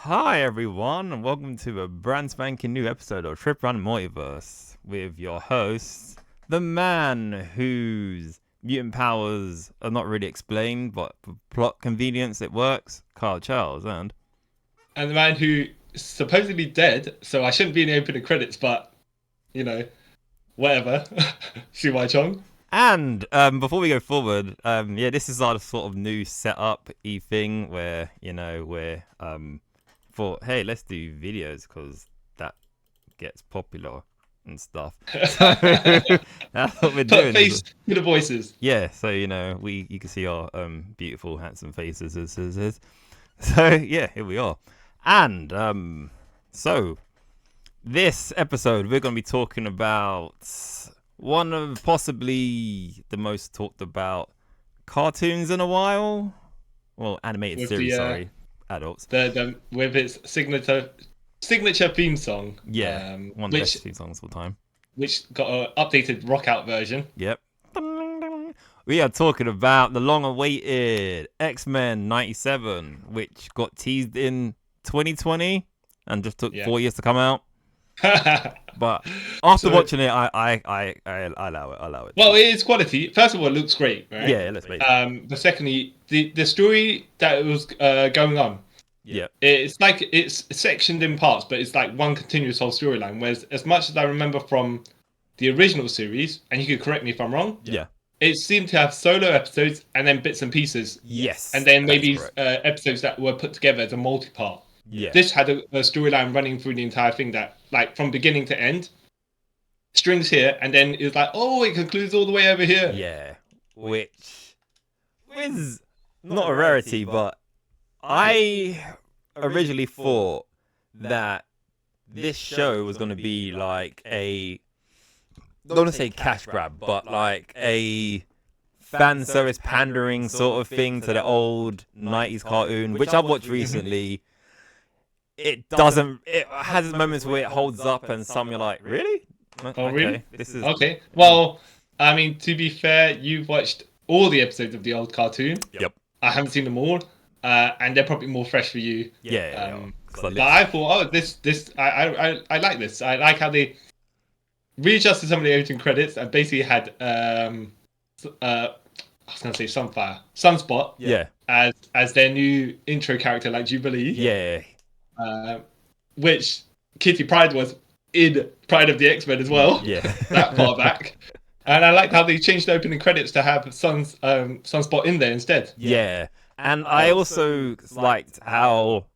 Hi everyone, and welcome to a brand spanking new episode of Trip Run Multiverse with your host, the man whose mutant powers are not really explained, but for plot convenience it works, Carl Charles, and the man who is supposedly dead, so I shouldn't be in the opening credits, but whatever. Wai Chong. And before we go forward, this is our sort of new setup-y thing where we're thought, hey, let's do videos because that gets popular and stuff. So that's what we're doing. Put face to the voices. Yeah, so you can see our beautiful, handsome faces. So yeah, here we are. And so this episode we're going to be talking about one of possibly the most talked about cartoons in a while. Well, animated With series, sorry. Adults. With its signature theme song. Yeah, one of the best theme songs of all time. Which got an updated rock out version. Yep. We are talking about the long-awaited X-Men 97, which got teased in 2020 and just took 4 years to come out. But after watching it, I allow it. Well, it is quality. First of all, it looks great, right? Yeah, it looks great. But secondly, the story that was going on. Yeah. It's like it's sectioned in parts, but it's like one continuous whole storyline. Whereas, as much as I remember from the original series, and you could correct me if I'm wrong. Yeah. It seemed to have solo episodes and then bits and pieces. Yes. And then maybe episodes that were put together as a multi-part. Yeah. This had a storyline running through the entire thing that, like, from beginning to end, strings here, and then it's like, oh, it concludes all the way over here. Yeah. Which is not a rarity, but I originally thought that this show was going to be like I don't want to say cash grab, but like a fan service pandering sort of thing to the old 90s cartoon, which I've watched recently. It has moments where it holds up and some you're like, really? Oh, really? This is okay. Well, I mean, to be fair, you've watched all the episodes of the old cartoon. Yep. I haven't seen them all, and they're probably more fresh for you. Yeah. But I thought, I like this. I like how they readjusted some of the opening credits and basically had I was gonna say Sunspot. Yeah. As their new intro character, like Jubilee. Yeah. Which Kitty Pryde was in Pride of the X-Men as well. Yeah. That far back. And I liked how they changed the opening credits to have Sunspot in there instead. Yeah. And I also liked how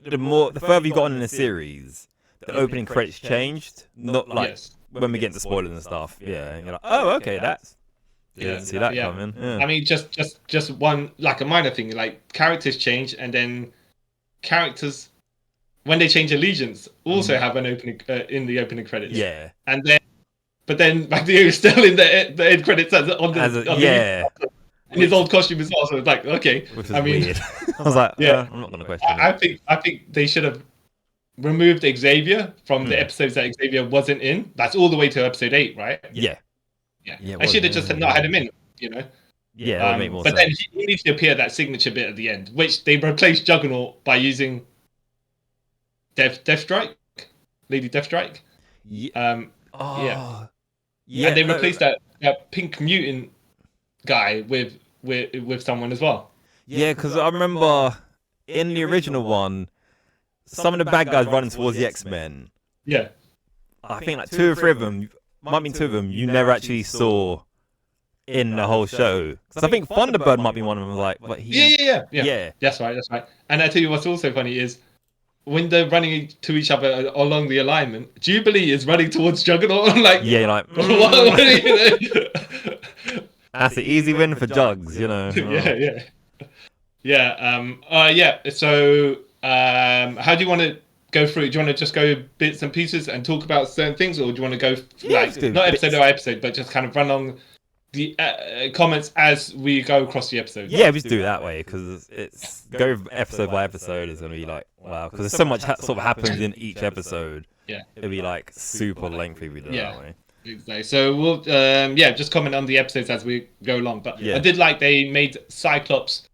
the further you got on in the series, the opening credits changed. Not like when we get into spoilers and stuff. Yeah. And you're like, oh, okay, that's didn't see that coming. Yeah. I mean, just one, like a minor thing, like characters change, and then characters, when they change allegiance, also have an opening in the opening credits. Yeah. And then Magneto is still in the end credits on the in his old costume as well. So it's like, okay. Which is weird. I was like, I'm not gonna question it. I think they should have removed Xavier from the episodes that Xavier wasn't in. That's all the way to episode 8, right? Yeah. I should have just not had him in, Yeah, that would make more sense. But then he needs to appear that signature bit at the end, which they replaced Juggernaut by using Deathstrike, Lady Deathstrike. Yeah. And they replaced that pink mutant guy with someone as well. Yeah, because I remember in the original one, some of the bad guys running towards the X-Men. Yeah. I think like 2 or 3 of them, you never actually saw in the whole show. Because I think Thunderbird might be one of them. Like, but yeah. That's right. And I tell you what's also funny is, when they're running to each other along the alignment, Jubilee is running towards Juggernaut. Like, yeah, like, that's an easy win for Jugs, Yeah. So, how do you want to go through? Do you want to just go bits and pieces and talk about certain things, or do you want to go not episode by episode, but just kind of run along the comments as we go across the episode? Yeah, we just do it that way, because it's go episode by episode is going to be like, wow, because there's so much sort of happens in each episode. Yeah, it'll be like super lengthy if we do it that way. Exactly. So we'll just comment on the episodes as we go along. But I did like they made Cyclops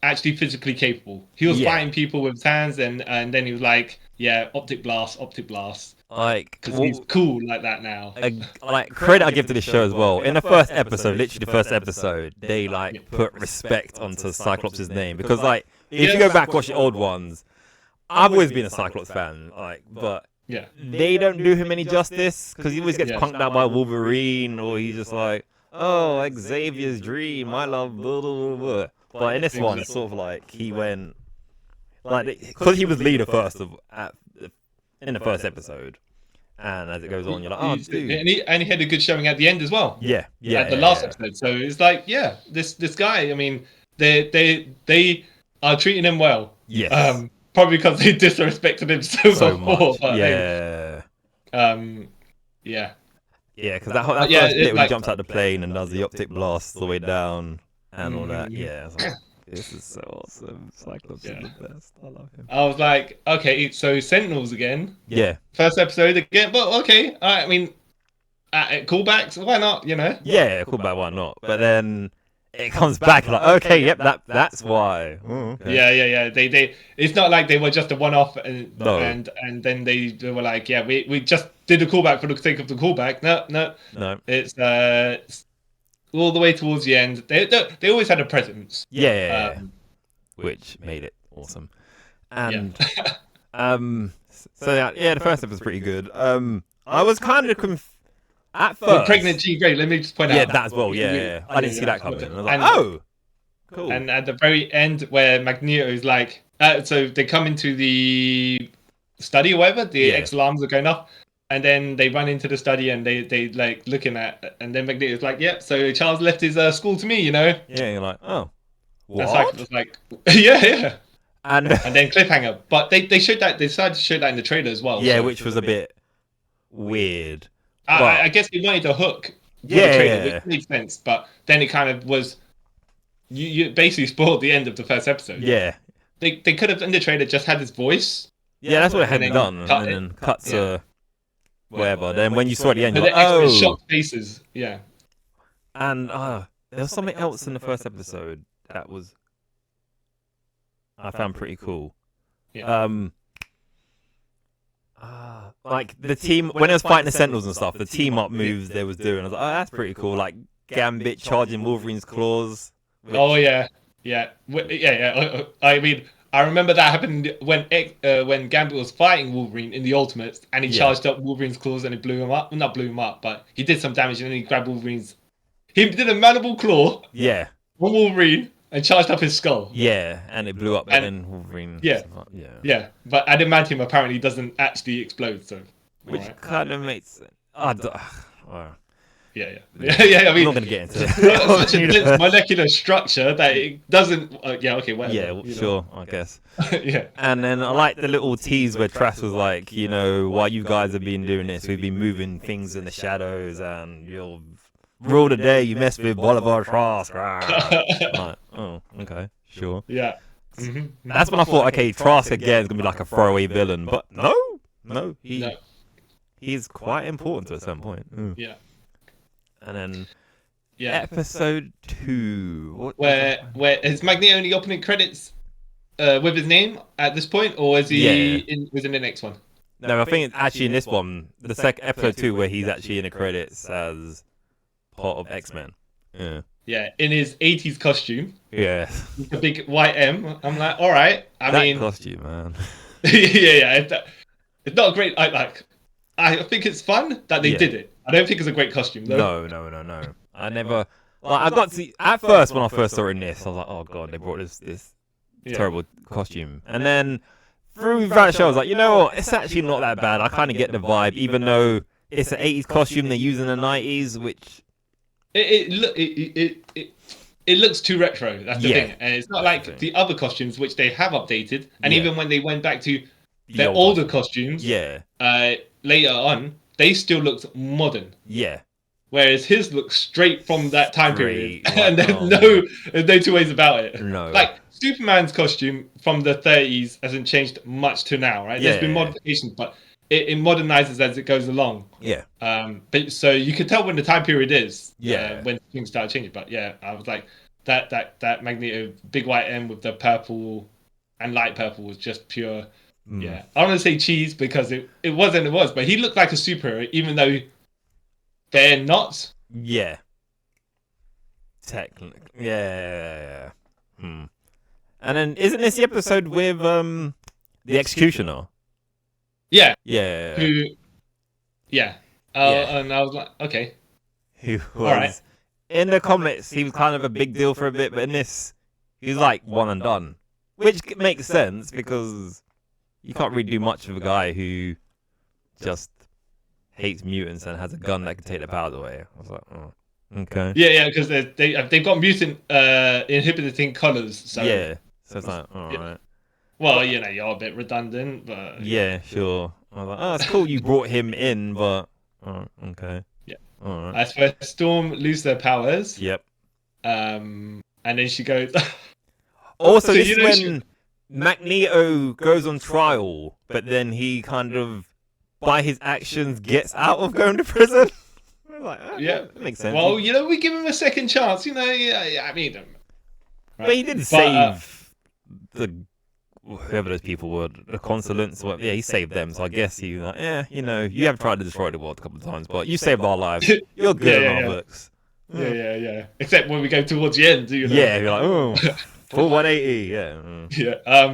actually physically capable. He was Yeah. fighting people with his hands, and then he was like, yeah, optic blast. Like, Because he's cool like that now. like credit I give to this show as well. In the first episode, literally the first episode, they like put respect onto Cyclops' name, because like if you go back watch the old ones, I've always been a Cyclops fan, like, but Yeah. they don't do him any justice, because he always gets punked out by Wolverine, or he's just like, oh, Xavier's dream, I love blah, blah, blah, blah. But in this one, it's sort of like he went, like, because he was leader first in the first episode, and as it goes on, you're like, oh, dude. And he had a good showing at the end as well. Yeah. At the last episode. So it's like, yeah, this guy, I mean, they are treating him well. Yes. Probably because they disrespected him so much. But yeah. Yeah. Yeah, because that first bit when he jumps out the plane and does the optic blast all the way down and all that. Yeah. I was like, this is so awesome. Cyclops is the best. I love him. I was like, okay, so Sentinels again. Yeah. First episode again, but okay. I mean, callbacks, why not? You know. Yeah, callback, why not? But then it comes back like, okay, yep, that's why. Oh, okay. Yeah. They it's not like they were just a one-off and then they were like, yeah, we just did a callback for the sake of the callback. No. It's all the way towards the end. They always had a presence. Yeah. Which made it awesome. And so the first episode was pretty good. I was kind of at first. The pregnant Jean Grey, let me just point out. Yeah, that as well. Yeah. I didn't see that coming. I was like, oh, cool. And at the very end, where Magneto is like, so they come into the study or whatever, the X alarms are going off, and then they run into the study and they like looking at, and then Magneto's like, yeah, so Charles left his school to me, you know. Yeah, you're like, oh, what? And it's like, yeah. And then cliffhanger, but they showed that, they decided to show that in the trailer as well. Yeah, so. Which was a bit weird. I guess they wanted a hook. Which made sense, but then it kind of was. You basically spoiled the end of the first episode. Yeah, they could have in the trailer just had his voice. Yeah, that's what it had done, and then cut to whatever. Then when you saw at the end, you're like, oh, shocked faces. Yeah, and there was something else in the first episode that was I found pretty cool. Yeah. Like the team when it was fighting the Sentinels and stuff, the team up moves they was doing. I was like, oh, that's pretty cool. Like Gambit charging Wolverine's claws. Oh yeah. I mean, I remember that happened when Gambit was fighting Wolverine in the Ultimates, and he charged up Wolverine's claws and it blew him up. Well, not blew him up, but he did some damage, and then he grabbed Wolverine's. He did a mandible claw. Yeah. On Wolverine. And charged up his skull. Yeah, and it blew up, and then Wolverine. Yeah. But adamantium apparently doesn't actually explode, so. Which kind of makes sense. Yeah. I mean, I'm not going to get into it. Such a dense molecular structure that it doesn't. Whatever. Yeah, sure, I guess. Yeah. And then I like the little tease where Trask was like, you know, while you guys have been doing this, we've been moving things in the shadows, and you'll rule the day you mess with Bolivar Trask. Like, oh, okay, sure. Yeah. Mm-hmm. That's when I thought, okay, Trask again is gonna be like a throwaway villain, but no, he's quite important to a certain point. Mm. Yeah. And then episode 2, where is Magneto only opening credits with his name at this point, or is he was in the next one? No, I think it's actually in this one, the second episode 2, where he's actually in the credits as part of X-Men. Yeah, in his 80s costume. Yeah. With the big white M. I'm like, all right. I mean, costume, man. yeah. It's not a great. I think it's fun that they did it. I don't think it's a great costume though. No. I never. Like, I got to at first when I first saw it in this, I was like, oh god, they brought this terrible costume, and then through that show, I was like, you know what? It's actually not that bad. I kind of get the vibe, even though it's an 80s costume they use in the 90s, which. It looks too retro. That's the thing, and it's not like the other costumes which they have updated. And even when they went back to their older costumes, later on, they still looked modern. Yeah. Whereas his looks straight from that time period, and there's no two ways about it. No. Like Superman's costume from the 30s hasn't changed much to now, right? There's been modifications, but it modernizes as it goes along. Yeah. But so you can tell when the time period is. Yeah. When things start changing. But I was like, that Magneto big white M with the purple and light purple was just pure. Yeah, I don't want to say cheese because it was, but he looked like a superhero even though they're not. Yeah. Technically, yeah. And then isn't this the episode with the Executioner? Yeah. Yeah. And I was like, okay. Who was All right. in the comics? He was kind of a big deal for a bit, but in this, he's like one and done, which makes sense because you can't really do much with a guy who just hates mutants and has a gun that can take their powers away. I was like, oh, okay. Yeah, because they've got mutant inhibiting colors. So yeah, so it's like, all right. Well, you're a bit redundant, but yeah, sure. I was like, oh, it's cool you brought him in, but okay. Yeah. All right. As for Storm lose their powers. Yep. And then she goes. Also, this is when Magneto goes on trial, but then he kind of, by his actions, gets out of going to prison. Like, yeah, that makes sense. Well, we give him a second chance. I mean, right? But he did save whoever those people were, the consulants. Well, yeah, he saved them. So I guess he was like, you have tried to destroy the world a couple of times, but you saved our lives. You're good in our books. Yeah. Except when we go towards the end, Yeah, you're like, oh, full 180. Yeah. Yeah. I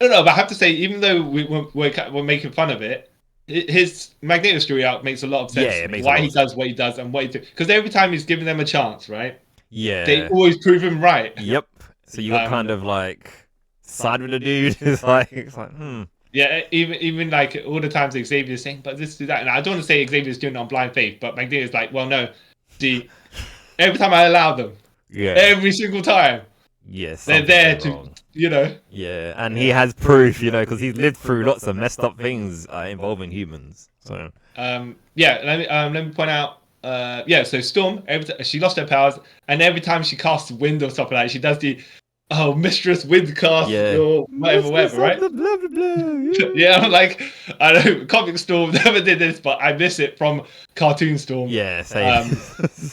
don't know, but I have to say, even though we're making fun of it, his Magneto story arc makes a lot of sense. Yeah, it makes why he does what he does and what he does. Because every time he's giving them a chance, right? Yeah. They always prove him right. Yep. So you got kind of like side with the dude. It's like, Yeah, even like all the times Xavier's saying, but this is that. And I don't want to say Xavier's doing it on blind faith, but Magneto's like, well, no. See, every time I allow them. Yeah. Every single time. Yes. They're there to, Yeah, and he has proof, because he's lived through lots of messed up things involving humans. So. Let me point out. So Storm, she lost her powers, and every time she casts wind or something like that, she does the Mistress Wind cast or whatever, right? Blah, blah, blah, yeah, I'm like, I know Comic Storm never did this, but I miss it from Cartoon Storm. Yeah, same.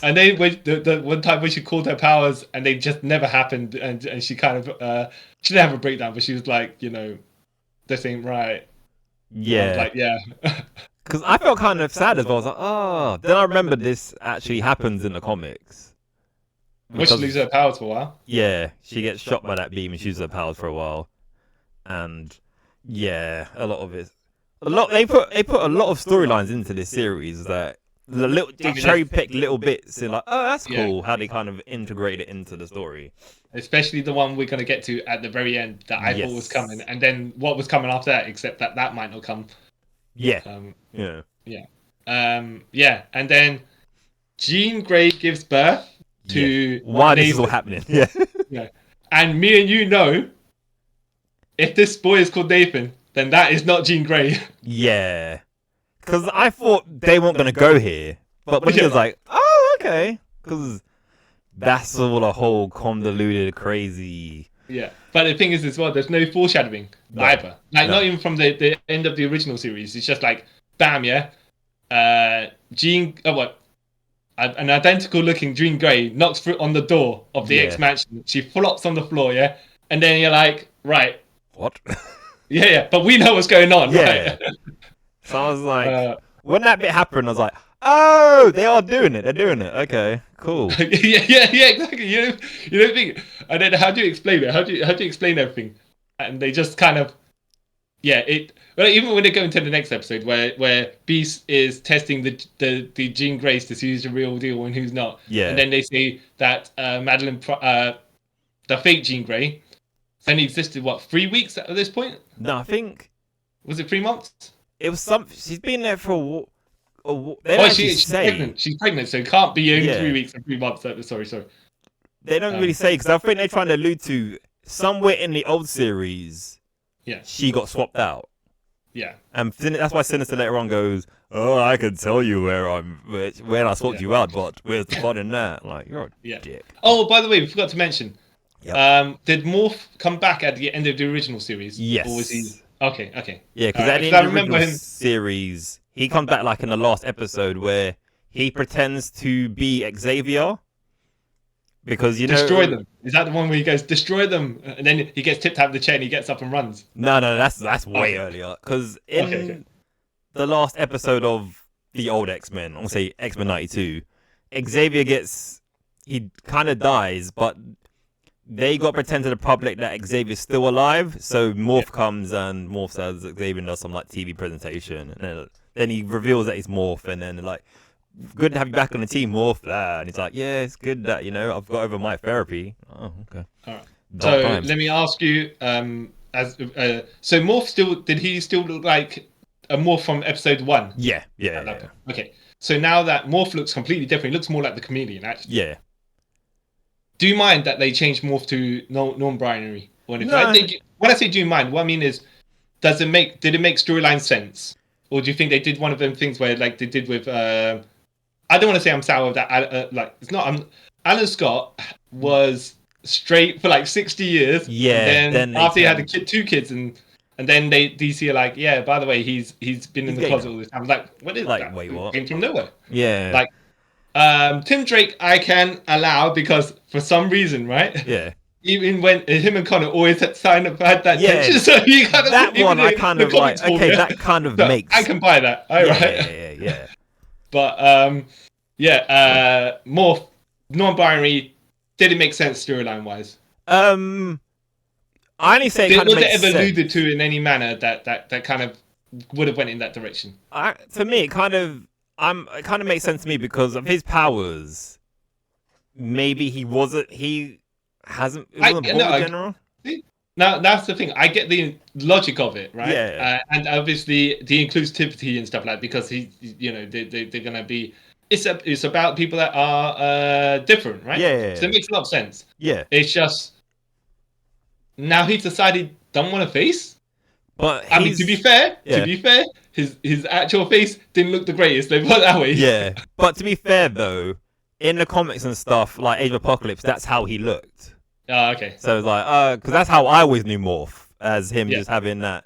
And then the one time when she called her powers and they just never happened, and she kind of she didn't have a breakdown, but she was like, this ain't right. Yeah. I was like, yeah. Because I felt kind of sad as well. I was like, oh. Then I remembered this actually happens in the comics. Which loses her powers for a while. Yeah, she gets shot by that beam and she loses her powers for a while. And yeah, a lot of it. They put a lot of storylines into this series that they cherry pick little bits and like, oh, that's cool how they kind of integrate it into the story. Especially the one we're going to get to at the very end that I thought was coming, and then what was coming after that, except that might not come. Yeah. And then Jean Grey gives birth to why this is all happening. Yeah. And me and you know, if this boy is called Nathan, then that is not Jean Grey. Yeah. Because I thought they weren't going to go here. But when he was like, oh, okay. Because that's all a whole convoluted, crazy... Yeah. But the thing is as well, there's no foreshadowing either. Not even from the end of the original series. It's just like, bam, an identical looking Jean Grey knocks through on the door of the X mansion. She flops on the floor, and then you're like, right, what? But we know what's going on, right? So I was like, when that bit happened, I was like, oh, they are doing it. They're doing it. Okay, cool. yeah, exactly. You don't think, and then how do you explain it? How do you explain everything? And they just kind of, Well, even when they go into the next episode, where Beast is testing the Jean Grays to see who's the real deal and who's not, and then they say that Madeline, the fake Jean Grey, only existed 3 weeks at this point? No, I think was it 3 months? It was something. She's been there for a she's pregnant. She's pregnant, so it can't be only 3 weeks and 3 months. Sorry. They don't really say because I think they're trying to allude to somewhere in the old series. Yeah, she got swapped out. Yeah, and that's why Sinister later on goes, "Oh, I can tell you where I swapped you out, but where's the fun in that?" Like, you're a dick. Oh, by the way, we forgot to mention. Yep. Did Morph come back at the end of the original series? Yes. Or was he? Okay. Yeah, because at the end of the original series, he comes back like in the last episode where he pretends to be Xavier, because destroy them. Is that the one where he goes destroy them, and then he gets tipped out of the chair and he gets up and runs? No, that's way earlier. Because in the last episode of the old X-Men, I'll say X-Men 92, Xavier he kind of dies, but they got pretend to the public that Xavier's still alive. So Morph comes and Morph says Xavier does some like TV presentation, and then he reveals that he's Morph, and then like, good to have you back on the team, Morph. And he's like, yeah, it's good that I've got over my therapy. Oh, okay. All right. So let me ask you, so Morph did he still look like a Morph from episode 1? Yeah. Okay. So now that Morph looks completely different, he looks more like the chameleon, actually. Yeah. Do you mind that they changed Morph to non-binary? When I say do you mind, what I mean is, did it make storyline sense? Or do you think they did one of them things where, like they did with, I don't want to say I'm sour with that, it's not, Alan Scott was straight for like 60 years. Yeah. And then after he had 2 kids, and then DC are like, yeah, by the way, he's been in the closet all this time. I was like, what is that? Wait, what? Came from nowhere. Yeah. Like, Tim Drake I can allow because for some reason, right? Yeah. Even when him and Connor always had that tension, so you kind of that one I kind of like. Okay, that kind of makes. I can buy that. Yeah. But Morph non-binary. Did it make sense storyline wise? I only say it kind of makes sense. Was it ever alluded to in any manner that kind of would have went in that direction? For me, it kind of makes sense to me because of his powers. Maybe he wasn't born general. Now that's the thing. I get the logic of it, right? Yeah. And obviously the inclusivity and stuff like that, because they're gonna be. It's about people that are different, right? Yeah. So it makes a lot of sense. Yeah. It's just now he's decided don't want a face. But I mean, to be fair, his actual face didn't look the greatest. They put it that way. Yeah. But to be fair though, in the comics and stuff, like Age of Apocalypse, that's how he looked. Oh, okay. So it's like, because that's how I always knew Morph, as him just having that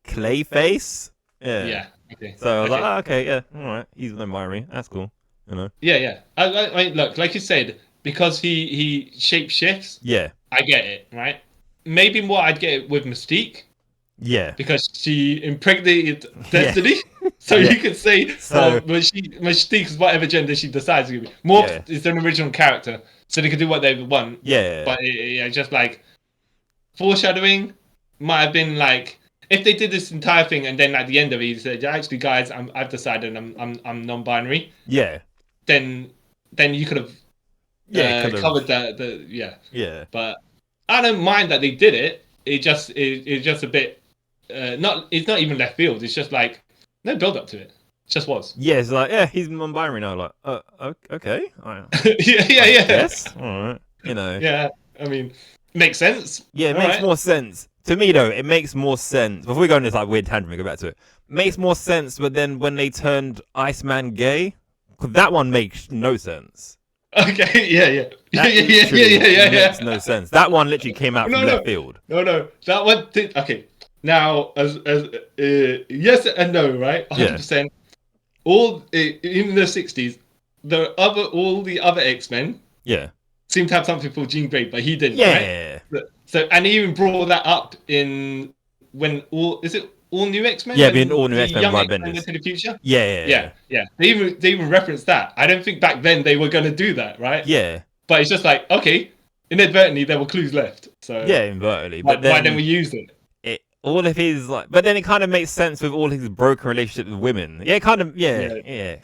clay face. Yeah. Okay. So I was like, okay, yeah, all right. He's an binary. That's cool. Yeah. I look, like you said, because he shape shifts. Yeah. I get it, right? Maybe more I'd get it with Mystique. Yeah. Because she impregnated Destiny. So you could say, Mystique's whatever gender she decides to be. Morph is an original character, so they can do what they want. Yeah. But just like foreshadowing might have been like, if they did this entire thing and then at the end of it he said, actually guys, I've decided I'm non-binary. Yeah. Then you could have covered that. Yeah. But I don't mind that they did it. It's just a bit it's not even left field. It's just like no build up to it. It just was. Yeah, it's like he's non-binary now. Like, okay. Yeah. Yes. All right. Yeah. I mean, makes sense. Yeah, it makes more sense. To me, though, it makes more sense. Before we go on this like weird tangent, we go back to it. Makes more sense, but then when they turned Iceman gay, because that one makes no sense. Okay, yeah. Makes no sense. That one literally came out from left field. No, that one did. Okay, now as yes and no, right? 100%. All in the 60s, all the other X-Men, seemed to have something for Jean Grey, but he didn't. Yeah. Right? So, and he even brought that up in when all new X-Men? Yeah, being all new X-Men by Bendis. Into the future. Yeah. They even referenced that. I don't think back then they were going to do that, right? Yeah. But it's just like, okay, inadvertently there were clues left. So inadvertently. But why then we used it? All of his but then it kind of makes sense with all his broken relationships with women. Yeah, kind of. Yeah.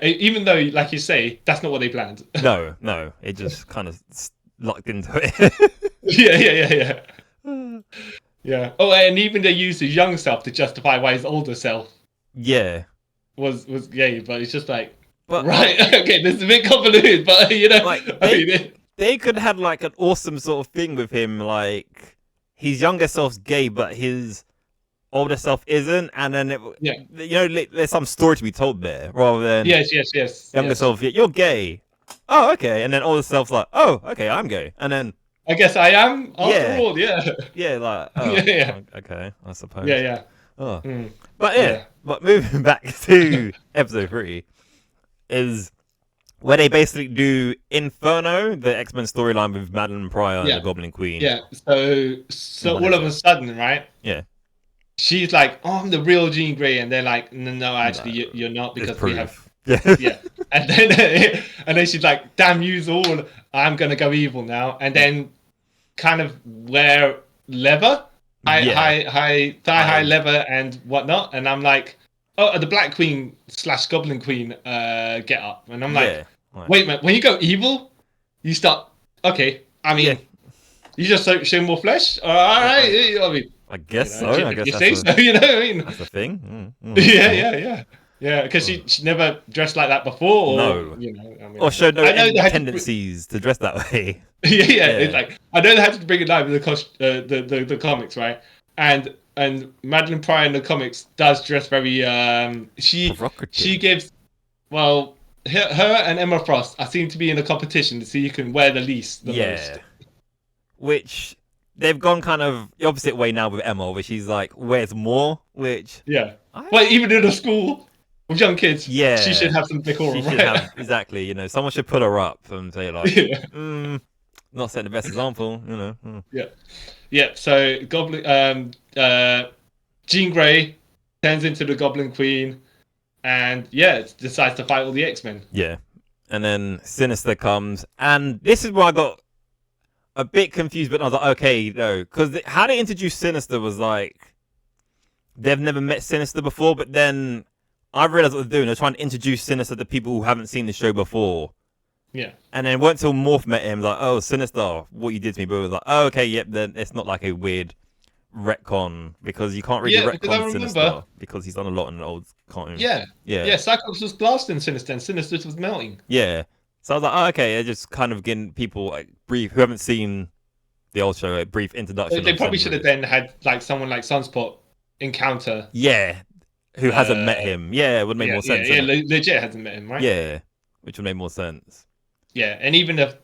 Even though, like you say, that's not what they planned. No, it just kind of locked into it. Yeah. Oh, and even they used his young self to justify why his older self. Was gay, but it's just like, right? Okay, this is a bit convoluted, but like they could have like an awesome sort of thing with him, like his younger self's gay, but his older self isn't, and then there's some story to be told there, rather than yes. Younger self, you're gay. Oh, okay, and then older self's like, oh, okay, I'm gay, and then I guess I am after all. Yeah, like okay, I suppose. Yeah. Oh. But but moving back to episode 3 is where they basically do Inferno, the X-Men storyline with Madeline Pryor and the Goblin Queen. Yeah. So all of a sudden, right? Yeah. She's like, "Oh, I'm the real Jean Grey," and they're like, "No, actually, you're not because we have." Yeah. And then she's like, "Damn yous all! I'm gonna go evil now." And then kind of wear leather, high leather and whatnot. And I'm like, "Oh, the Black Queen / Goblin Queen get up." And I'm like, "Wait a minute, when you go evil, you start okay. I mean, you just show more flesh. All right, I mean." I guess so. I guess that's so. You know what I mean? That's the thing. Yeah. Because she never dressed like that before. Or, no. You know, I mean, or showed no tendencies to dress that way. yeah. It's like I know they had to bring it live in the comics, right? And Madeline Pryor in the comics does dress very. She gives. Well, her and Emma Frost I seem to be in a competition to see who can wear the least. The most. Which. They've gone kind of the opposite way now with Emma, where she's like wears more, which well, even in a school with young kids, she should have some decorum, right? Exactly, someone should put her up and say like, not setting the best example, Yeah. So Goblin, Jean Grey turns into the Goblin Queen, and decides to fight all the X-Men. Yeah, and then Sinister comes, and this is where I got a bit confused, but I was like, okay, no, because how they introduced Sinister was like they've never met Sinister before, but then I realized what they're doing. They're trying to introduce Sinister to people who haven't seen the show before. Yeah. And then it weren't until Morph met him, like, oh, Sinister, what you did to me, but it was like, oh, okay, yep, then it's not like a weird retcon because you can't really retcon Sinister because he's done a lot in the old cartoon. Yeah. Cyclops was blasting Sinister, and Sinister was melting. Yeah. So I was like, oh, okay, they're just kind of getting people like brief who haven't seen the old show, a brief introduction. They probably should have then had like someone like Sunspot encounter. Yeah, who hasn't met him. Yeah, it would make more sense. Yeah, legit hasn't met him, right? Yeah, which would make more sense. Yeah, and even if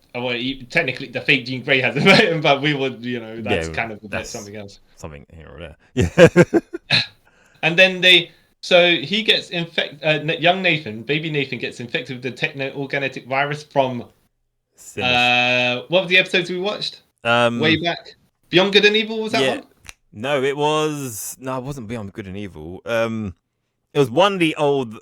technically the fake Jean Grey hasn't met him, but we would, that's kind of something else. Something here or there. Yeah. And then So he gets infected. Young Nathan, baby Nathan, gets infected with the techno-organic virus from. What were the episodes we watched? Way back. Beyond Good and Evil was that one? No, it wasn't Beyond Good and Evil. It was one of the old.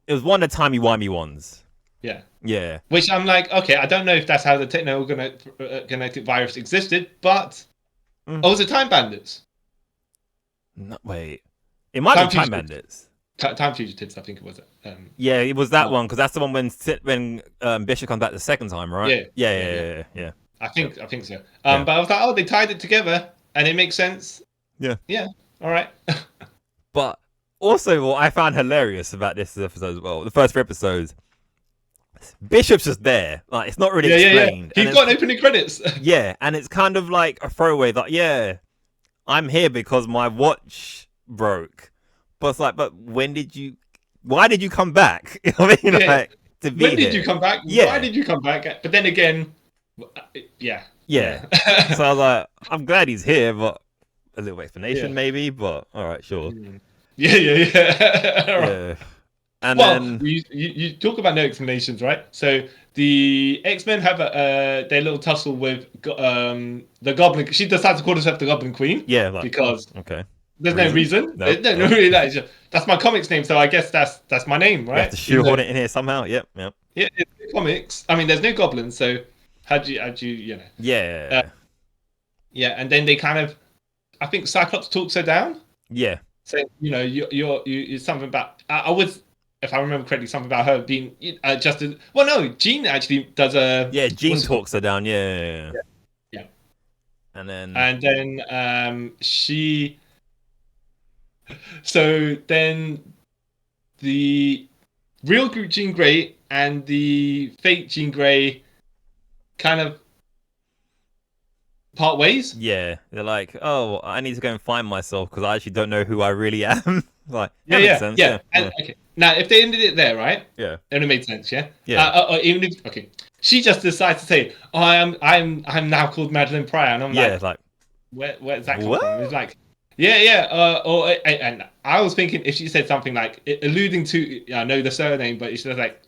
It was one of the timey-wimey ones. Yeah. Yeah. Which I'm like, okay, I don't know if that's how the techno-organic virus existed, but was it Time Bandits? No, wait. It might be Time Bandits. Time Fugitives, I think it was. Yeah, it was that one because that's the one when Bishop comes back the second time, right? Yeah. I think so. But I was like, they tied it together, and it makes sense. Yeah. All right. But also, what I found hilarious about this episode as well, the first 3 episodes, Bishop's just there. Like it's not really explained. He's got opening credits. Yeah, and it's kind of like a throwaway. Like, I'm here because my watch broke. But it's like, why did you come back? You know what I mean? Like, to be when did you come back? Yeah. Why did you come back? But then again, yeah. So I was like, I'm glad he's here, but a little explanation maybe. But all right, sure. Yeah. And then you talk about no explanations, right? So the X-Men have their little tussle with the Goblin. She decides to call herself the Goblin Queen. Yeah, because okay. There's no reason. No, really. That's my comics name, so I guess that's my name, right? You have to shoehorn it in here somehow. Yep. Yeah, it's comics. I mean, there's no goblins, so how do you Yeah. And then they kind of, I think Cyclops talks her down. Yeah. Saying, you're something about. I was, if I remember correctly, something about her being just. Well, no, Jean actually does a. Yeah, Jean talks her down. Yeah. And then she. So then the real Jean Grey and the fake Jean Grey kind of part ways. Yeah, they're like, oh, I need to go and find myself because I actually don't know who I really am. Like, makes sense. Okay. Now, if they ended it there, right? Yeah. Then it made sense. Yeah. Yeah. Even if she just decides to say, "Oh, I'm now called Madeline Pryor," and I'm like, where's that come from? It's like. And I was thinking if she said something like alluding to, I know the surname, but she was like,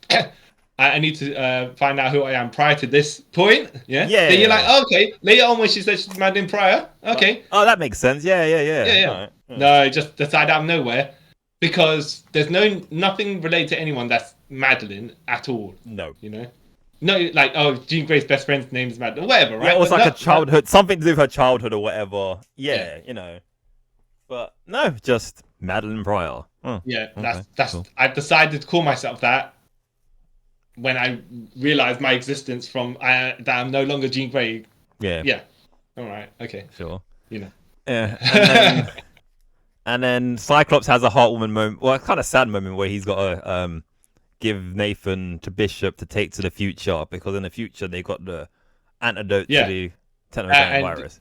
I need to find out who I am prior to this point. Yeah. Yeah. Then you're like, oh, okay. Later on, when she said she's Madeline Pryor, okay. Oh, that makes sense. Yeah. Yeah. Right. No, just decide out of nowhere, because there's nothing related to anyone that's Madeline at all. No. You know. No, like, oh, Jean Grey's best friend's name is Madeline, whatever, right? Yeah, it was but like a childhood, something to do with her childhood or whatever. Yeah, you know. But no, just Madeline Pryor. Oh, yeah, okay, that's. cool. I've decided to call myself that when I realized my existence from that I'm no longer Jean Grey. Yeah. Yeah. All right. Okay. Sure. You know. Yeah. And then Cyclops has a heartwarming moment. Well, a kind of sad moment where he's got to give Nathan to Bishop to take to the future, because in the future they got the antidote to the technogiant virus.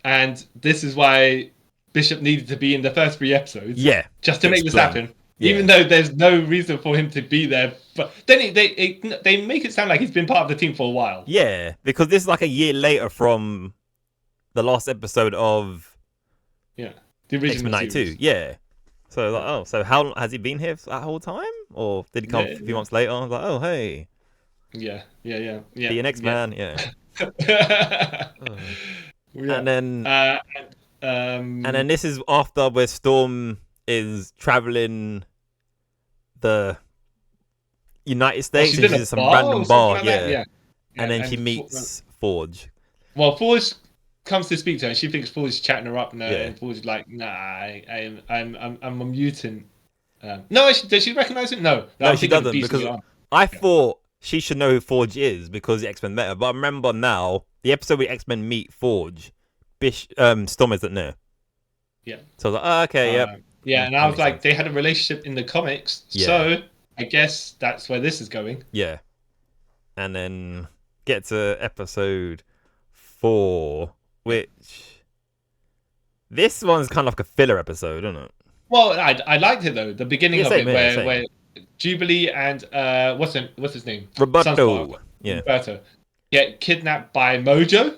And this is why Bishop needed to be in the first 3 episodes. Yeah. Just to make this happen. Yeah. Even though there's no reason for him to be there. But then they make it sound like he's been part of the team for a while. Yeah, because this is like a year later from the last episode of the original X-Men 92. Yeah. So like, oh, so how has he been here that whole time, or did he come a few months later? I was like, oh, hey. Yeah. Be an X-Man, yeah. And then, and then this is after where Storm is traveling the United States. She's and in she's a some bar random bar, yeah. And then she meets Forge. Well, Forge comes to speak to her, and she thinks Forge is chatting her up, and Forge is like, "Nah, I'm a mutant." No, does she recognize him? No, she doesn't, because I thought she should know who Forge is because the X-Men met her. But I remember now the episode where X-Men meet Forge, Storm isn't there. Yeah. So I was like, oh, okay, yep. Yeah, and I was like, they had a relationship in the comics, so I guess that's where this is going. Yeah. And then get to episode 4, which this one's kind of like a filler episode, isn't it? Well, I liked it though. The beginning of it, same. where Jubilee and what's his name? Roberto. Roberto get kidnapped by Mojo,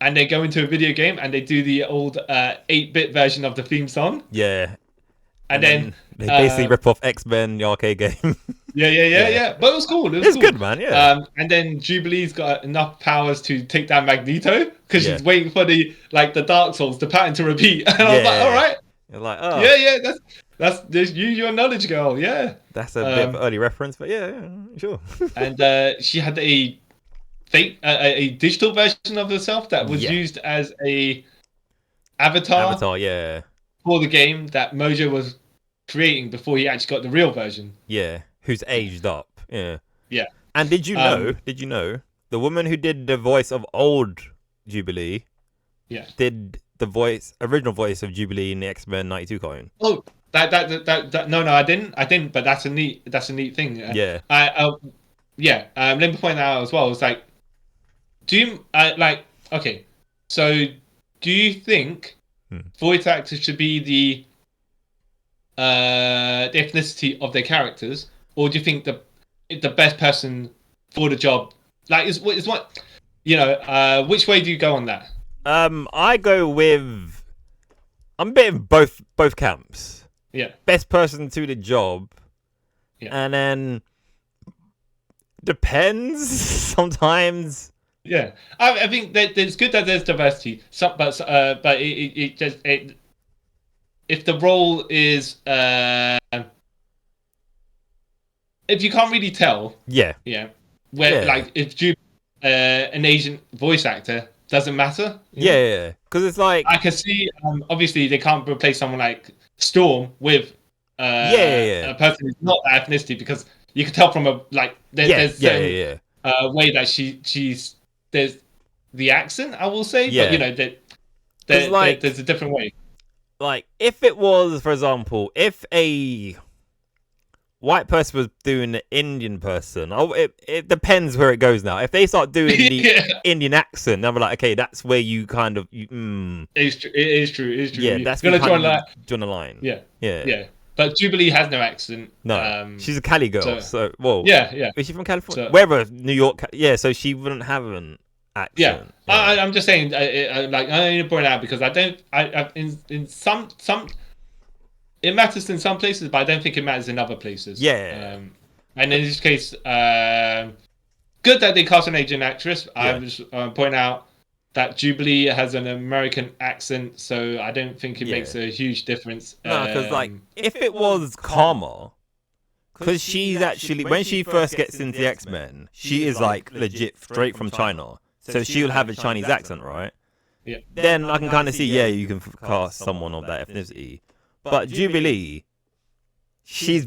and they go into a video game and they do the old 8-bit version of the theme song. Yeah. And then they basically rip off X-Men, the arcade game. Yeah. But it was cool. It's good, man. Yeah. And then Jubilee's got enough powers to take down Magneto because she's waiting for the Dark Souls, the pattern to repeat. And I was like, all right. You're like, oh. Yeah. That's your knowledge, girl. Yeah. That's a bit of early reference, but yeah, sure. And she had a fake, a digital version of herself that was used as a avatar. Yeah. For the game that Mojo was creating before he actually got the real version. Yeah, who's aged up. Yeah. Yeah. And did you know the woman who did the voice of old Jubilee? Yeah. Did the original voice of Jubilee in the X-Men 92 cartoon. Oh, that no, I didn't. But that's a neat thing. Yeah. Let me point that out as well. It's like, do you okay? So, do you think voice actors should be the ethnicity of their characters, or do you think the best person for the job, like, is what which way do you go on that? I go with, I'm a bit in both camps. Yeah. Best person to the job. Yeah. And then depends sometimes. Yeah, I think that it's good that there's diversity. But it just if the role is if you can't really tell. Like if you an Asian voice actor, doesn't matter. Yeah, because it's like, I can see. Obviously, they can't replace someone like Storm with a person who's not that ethnicity, because you can tell from there's certain way that she's there's the accent, I will say, but there's a different way. Like, if it was, for example, if a white person was doing an Indian person, it depends where it goes now. If they start doing the Indian accent, I'm like, okay, that's where you kind of It is true. Yeah, that's gonna join the line. Yeah. But Jubilee has no accent. No, she's a Cali girl. So yeah. Is she from California? Wherever, New York. Yeah, so she wouldn't have an accent. Yeah. I'm just saying. I need to point out because I don't. In some. It matters in some places, but I don't think it matters in other places. Yeah. And in this case, good that they cast an Asian actress. I was point out that Jubilee has an American accent, so I don't think it makes a huge difference. No, because like if it was Karma, because she's actually when she first gets into the X-Men, she is like legit straight from China, so she'll have a Chinese accent, right? Yeah. Then I can kind of see, you can cast someone of that ethnicity, but Jubilee, she's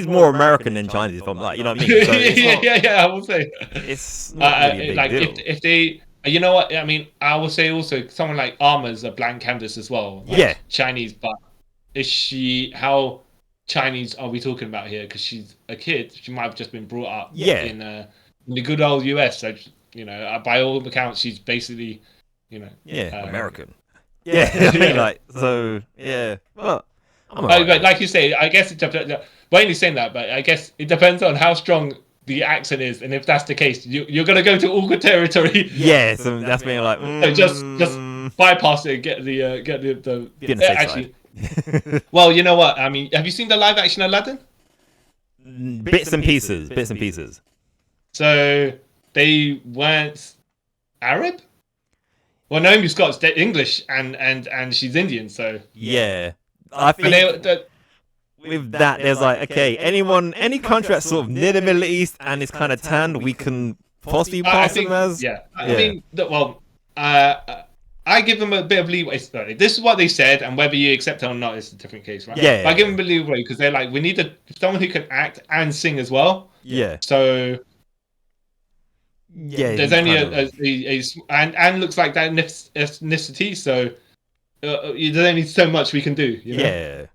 more American than Chinese, if I'm like, you know what I mean? So yeah, I will say it's not really a big like deal. if they, you know what I mean, I will say also someone like Armor's a blank canvas as well. Like Chinese, but is she how Chinese are we talking about here? Because she's a kid, she might have just been brought up in the good old US. So you know, by all accounts, she's basically, you know, American. I mean, like so, well. But like you say, I guess it depends. We're only saying that, but I guess it depends on how strong the accent is, and if that's the case, you're gonna go to awkward territory. Yeah, so that's being like, so just bypass it, and get the actually. Well, you know what? I mean, have you seen the live action Aladdin? Bits and pieces. So they weren't Arab. Well, Naomi Scott's English and she's Indian, so I think with that, there's like, okay, any country that's sort of near the Middle East and is kind of tanned, we can possibly pass them as. I mean, well, I give them a bit of leeway. This is what they said, and whether you accept it or not is a different case, right? But I give them a leeway because they're like, we need someone who can act and sing as well. So. There's only and looks like that ethnicity, so there's only so much we can do. You know?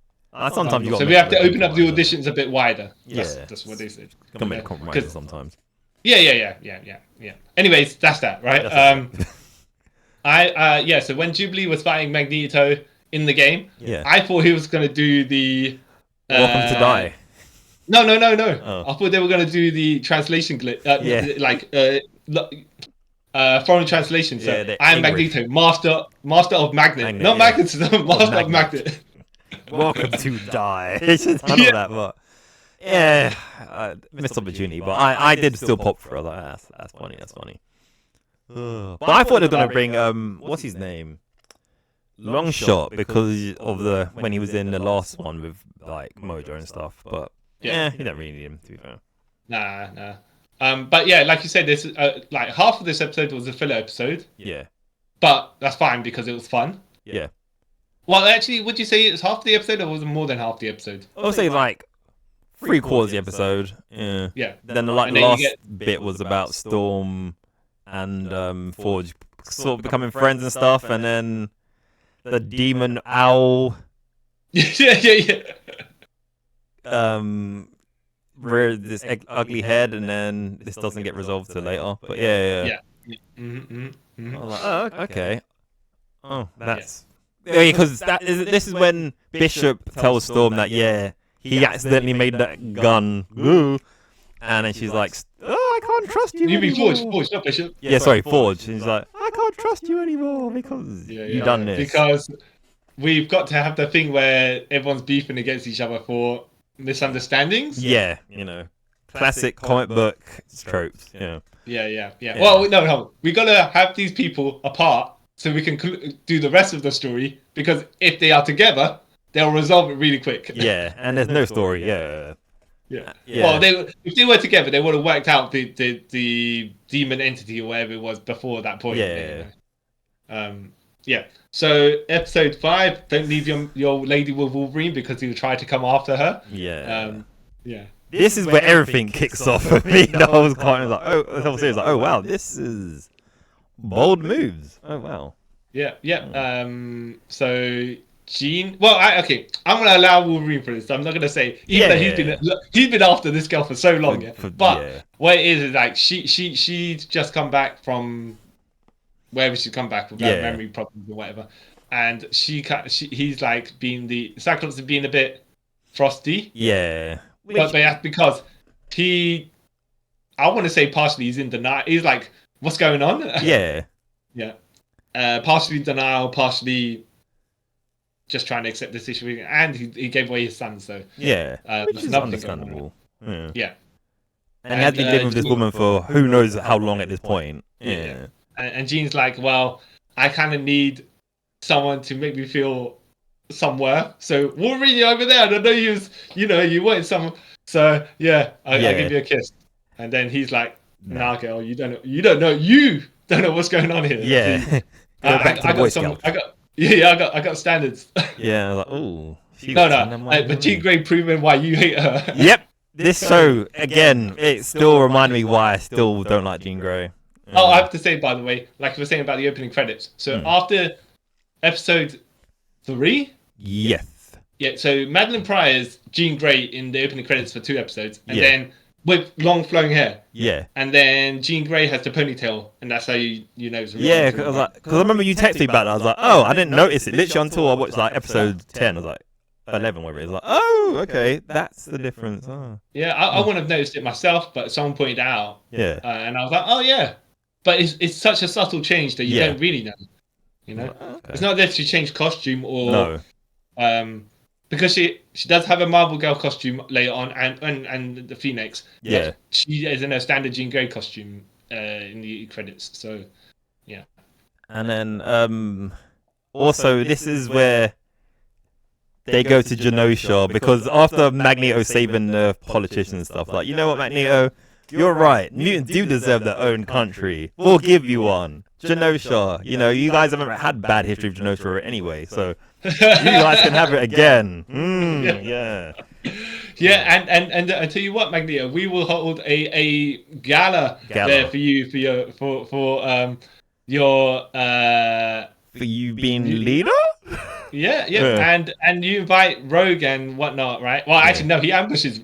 Sometimes so we have to open up the auditions a bit wider. That's what they said. Can make compromises sometimes. Yeah. Anyways, that's that, right? So when Jubilee was fighting Magneto in the game, I thought he was going to do the Welcome to Die. No. I thought they were going to do the translation glitch, foreign translation. So I am Magneto, master of magnet, not magnetism, master of magnet. Welcome to Die. It's just none of that, but missed opportunity. But I did still pop for it. Like, that's funny. But I thought they were going to bring what's his name, Longshot, because of when he was in the last one with like Mojo and stuff, but. He don't really need him, to be fair. Nah. But yeah, like you said, this like half of this episode was a filler episode. Yeah. But that's fine because it was fun. Yeah. Well, actually, would you say it's half the episode or was it more than half the episode? I would say like 3/4 of the episode. Yeah. Then the last bit was about Storm and Forge sort of becoming friends and stuff, and then the demon owl. Yeah. Rear this ugly head, and then this doesn't get resolved till later. But yeah. I was like, oh, okay. Oh, that's because this is when Bishop tells Storm that he accidentally made that gun, and then she's like, oh, I can't trust you. You mean Forge, not Bishop? Yeah, sorry, Forge. And she's like, I can't trust you anymore because you done this. Because we've got to have the thing where everyone's beefing against each other for misunderstandings. Yeah, classic comic book tropes. Yeah. Well, no, we gotta have these people apart so we can do the rest of the story, because if they are together, they'll resolve it really quick. Yeah, and there's no story. Yeah. Well, if they were together, they would have worked out the demon entity or whatever it was before that point. So episode 5, don't leave your lady with Wolverine because he will try to come after her. This is where everything kicks off for me. I was kind of like, oh wow, this is bold moves. Oh wow. So Jean, well, I'm gonna allow Wolverine for this. I'm not gonna say even though he's been after this girl for so long. But what it is like she's just come back from wherever she's come back with memory problems or whatever, and he's like the Cyclops is being a bit frosty. But that's because I want to say partially he's in denial. He's like, what's going on? Partially denial, partially just trying to accept the situation, and he gave away his son, so which is understandable. And he has been living with this woman for who knows how long at this point. Yeah. And Jean's like, well, I kind of need someone to make me feel somewhere. So Wolverine, you're over there. I know you wanted someone. So yeah, I'll give you a kiss. And then he's like, nah, girl, you don't know what's going on here. Yeah. I got standards. Yeah, I was like, ooh. But Jean Grey proving why you hate her. Yep. This show, again, it still reminded me why I still don't like Jean Grey. Oh, I have to say, by the way, like we were saying about the opening credits. So after episode 3? Yes. Yeah, so Madeline Pryor's Jean Grey in the opening credits for 2 episodes. And then with long flowing hair. Yeah. And then Jean Grey has the ponytail. And that's how you know it's yeah, because I remember you texted me about it. I was like, oh, I didn't notice it. Literally until I watched like episode 10. I was like, 11, whatever it is. Like, oh, okay, that's the difference. Oh. Yeah, I wouldn't have noticed it myself, but someone pointed out. Yeah. And I was like, oh, yeah. But it's such a subtle change that you don't really know. You know? Okay. It's not that she changed costume or... No. Because she does have a Marvel Girl costume later on and the Phoenix. Yeah. She is in a standard Jean Grey costume in the credits. So, yeah. And then, also, this is where... they go to Genosha because after Magneto saving the politicians and stuff, like, you know what, Magneto? You're right. Mutants do deserve their own country. We'll give you one. Genosha. You know, you guys haven't had bad history of Genosha anyway, so you guys can have it again. Yeah. Yeah, and I tell you what, Magneto, we will hold a gala there for you for you being leader. Yeah, and you invite Rogue and whatnot, right? Well, actually, no, he ambushes.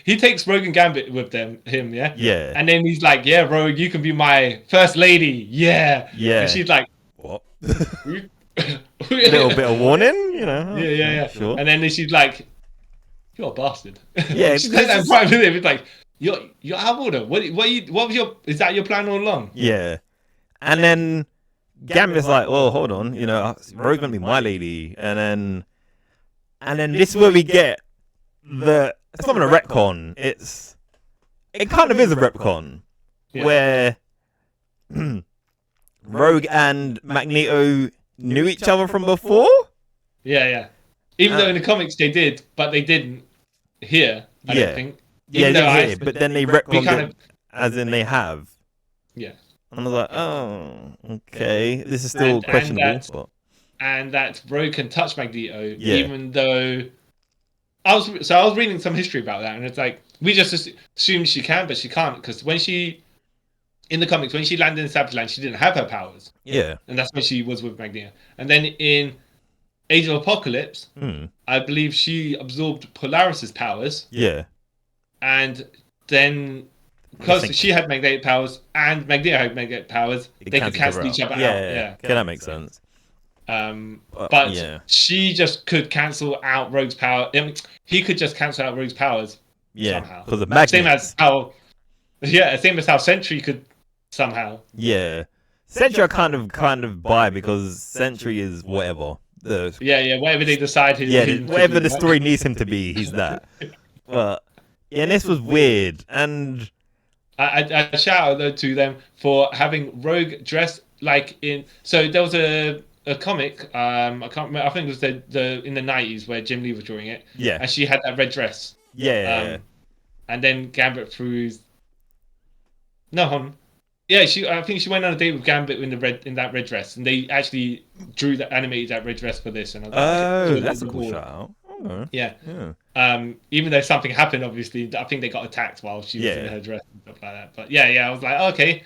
He takes Rogue and Gambit with him. Yeah. Yeah. And then he's like, "Yeah, Rogue, you can be my first lady." Yeah. Yeah. And she's like, "What?" A little bit of warning, you know. Yeah. Sure. And then she's like, "You're a bastard." Yeah. She said that in private with him. It's like, "You're out of order. What was your? Is that your plan all along?" Yeah. And then Gambit's like, well, hold on, you know, Rogue's gonna be my lady, and then this is where we get it's not even a retcon, it kind of is a retcon, where Rogue and Magneto knew each other from before. Yeah. Even though in the comics they did, but they didn't here. I don't think. But then they retconned it, as in they have. Yeah. And I was like, oh, okay. This is still questionable. And that Rogue can touch Magneto, even though I was reading some history about that, and it's like we just assume she can, but she can't, because in the comics, when she landed in Savage Land, she didn't have her powers. Yeah. And that's when she was with Magneto. And then in Age of Apocalypse, I believe she absorbed Polaris's powers. Yeah. And then, because she had magnetic powers and Magneto had magnetic powers, they could cancel each other out. Yeah. Okay, that makes sense. But she just could cancel out Rogue's power. I mean, he could just cancel out Rogue's powers somehow. Because of magnets. Same as how Sentry could somehow. Yeah. Sentry I kind of buy, because Sentry is whatever. Whatever they decide. Whatever the story needs him to be, he's that. But and this was weird, and I shout out to them for having Rogue dressed like in. So there was a comic. I can't remember. I think it was the in the 90s where Jim Lee was drawing it. Yeah. And she had that red dress. Yeah. And then Gambit threw. No, hold on. Yeah, I think she went on a date with Gambit in that red dress, and they actually animated that red dress for this. And I was like, that's a cool shout out. Okay. Yeah. Even though something happened, obviously, I think they got attacked while she was in her dress and stuff like that. But I was like, okay,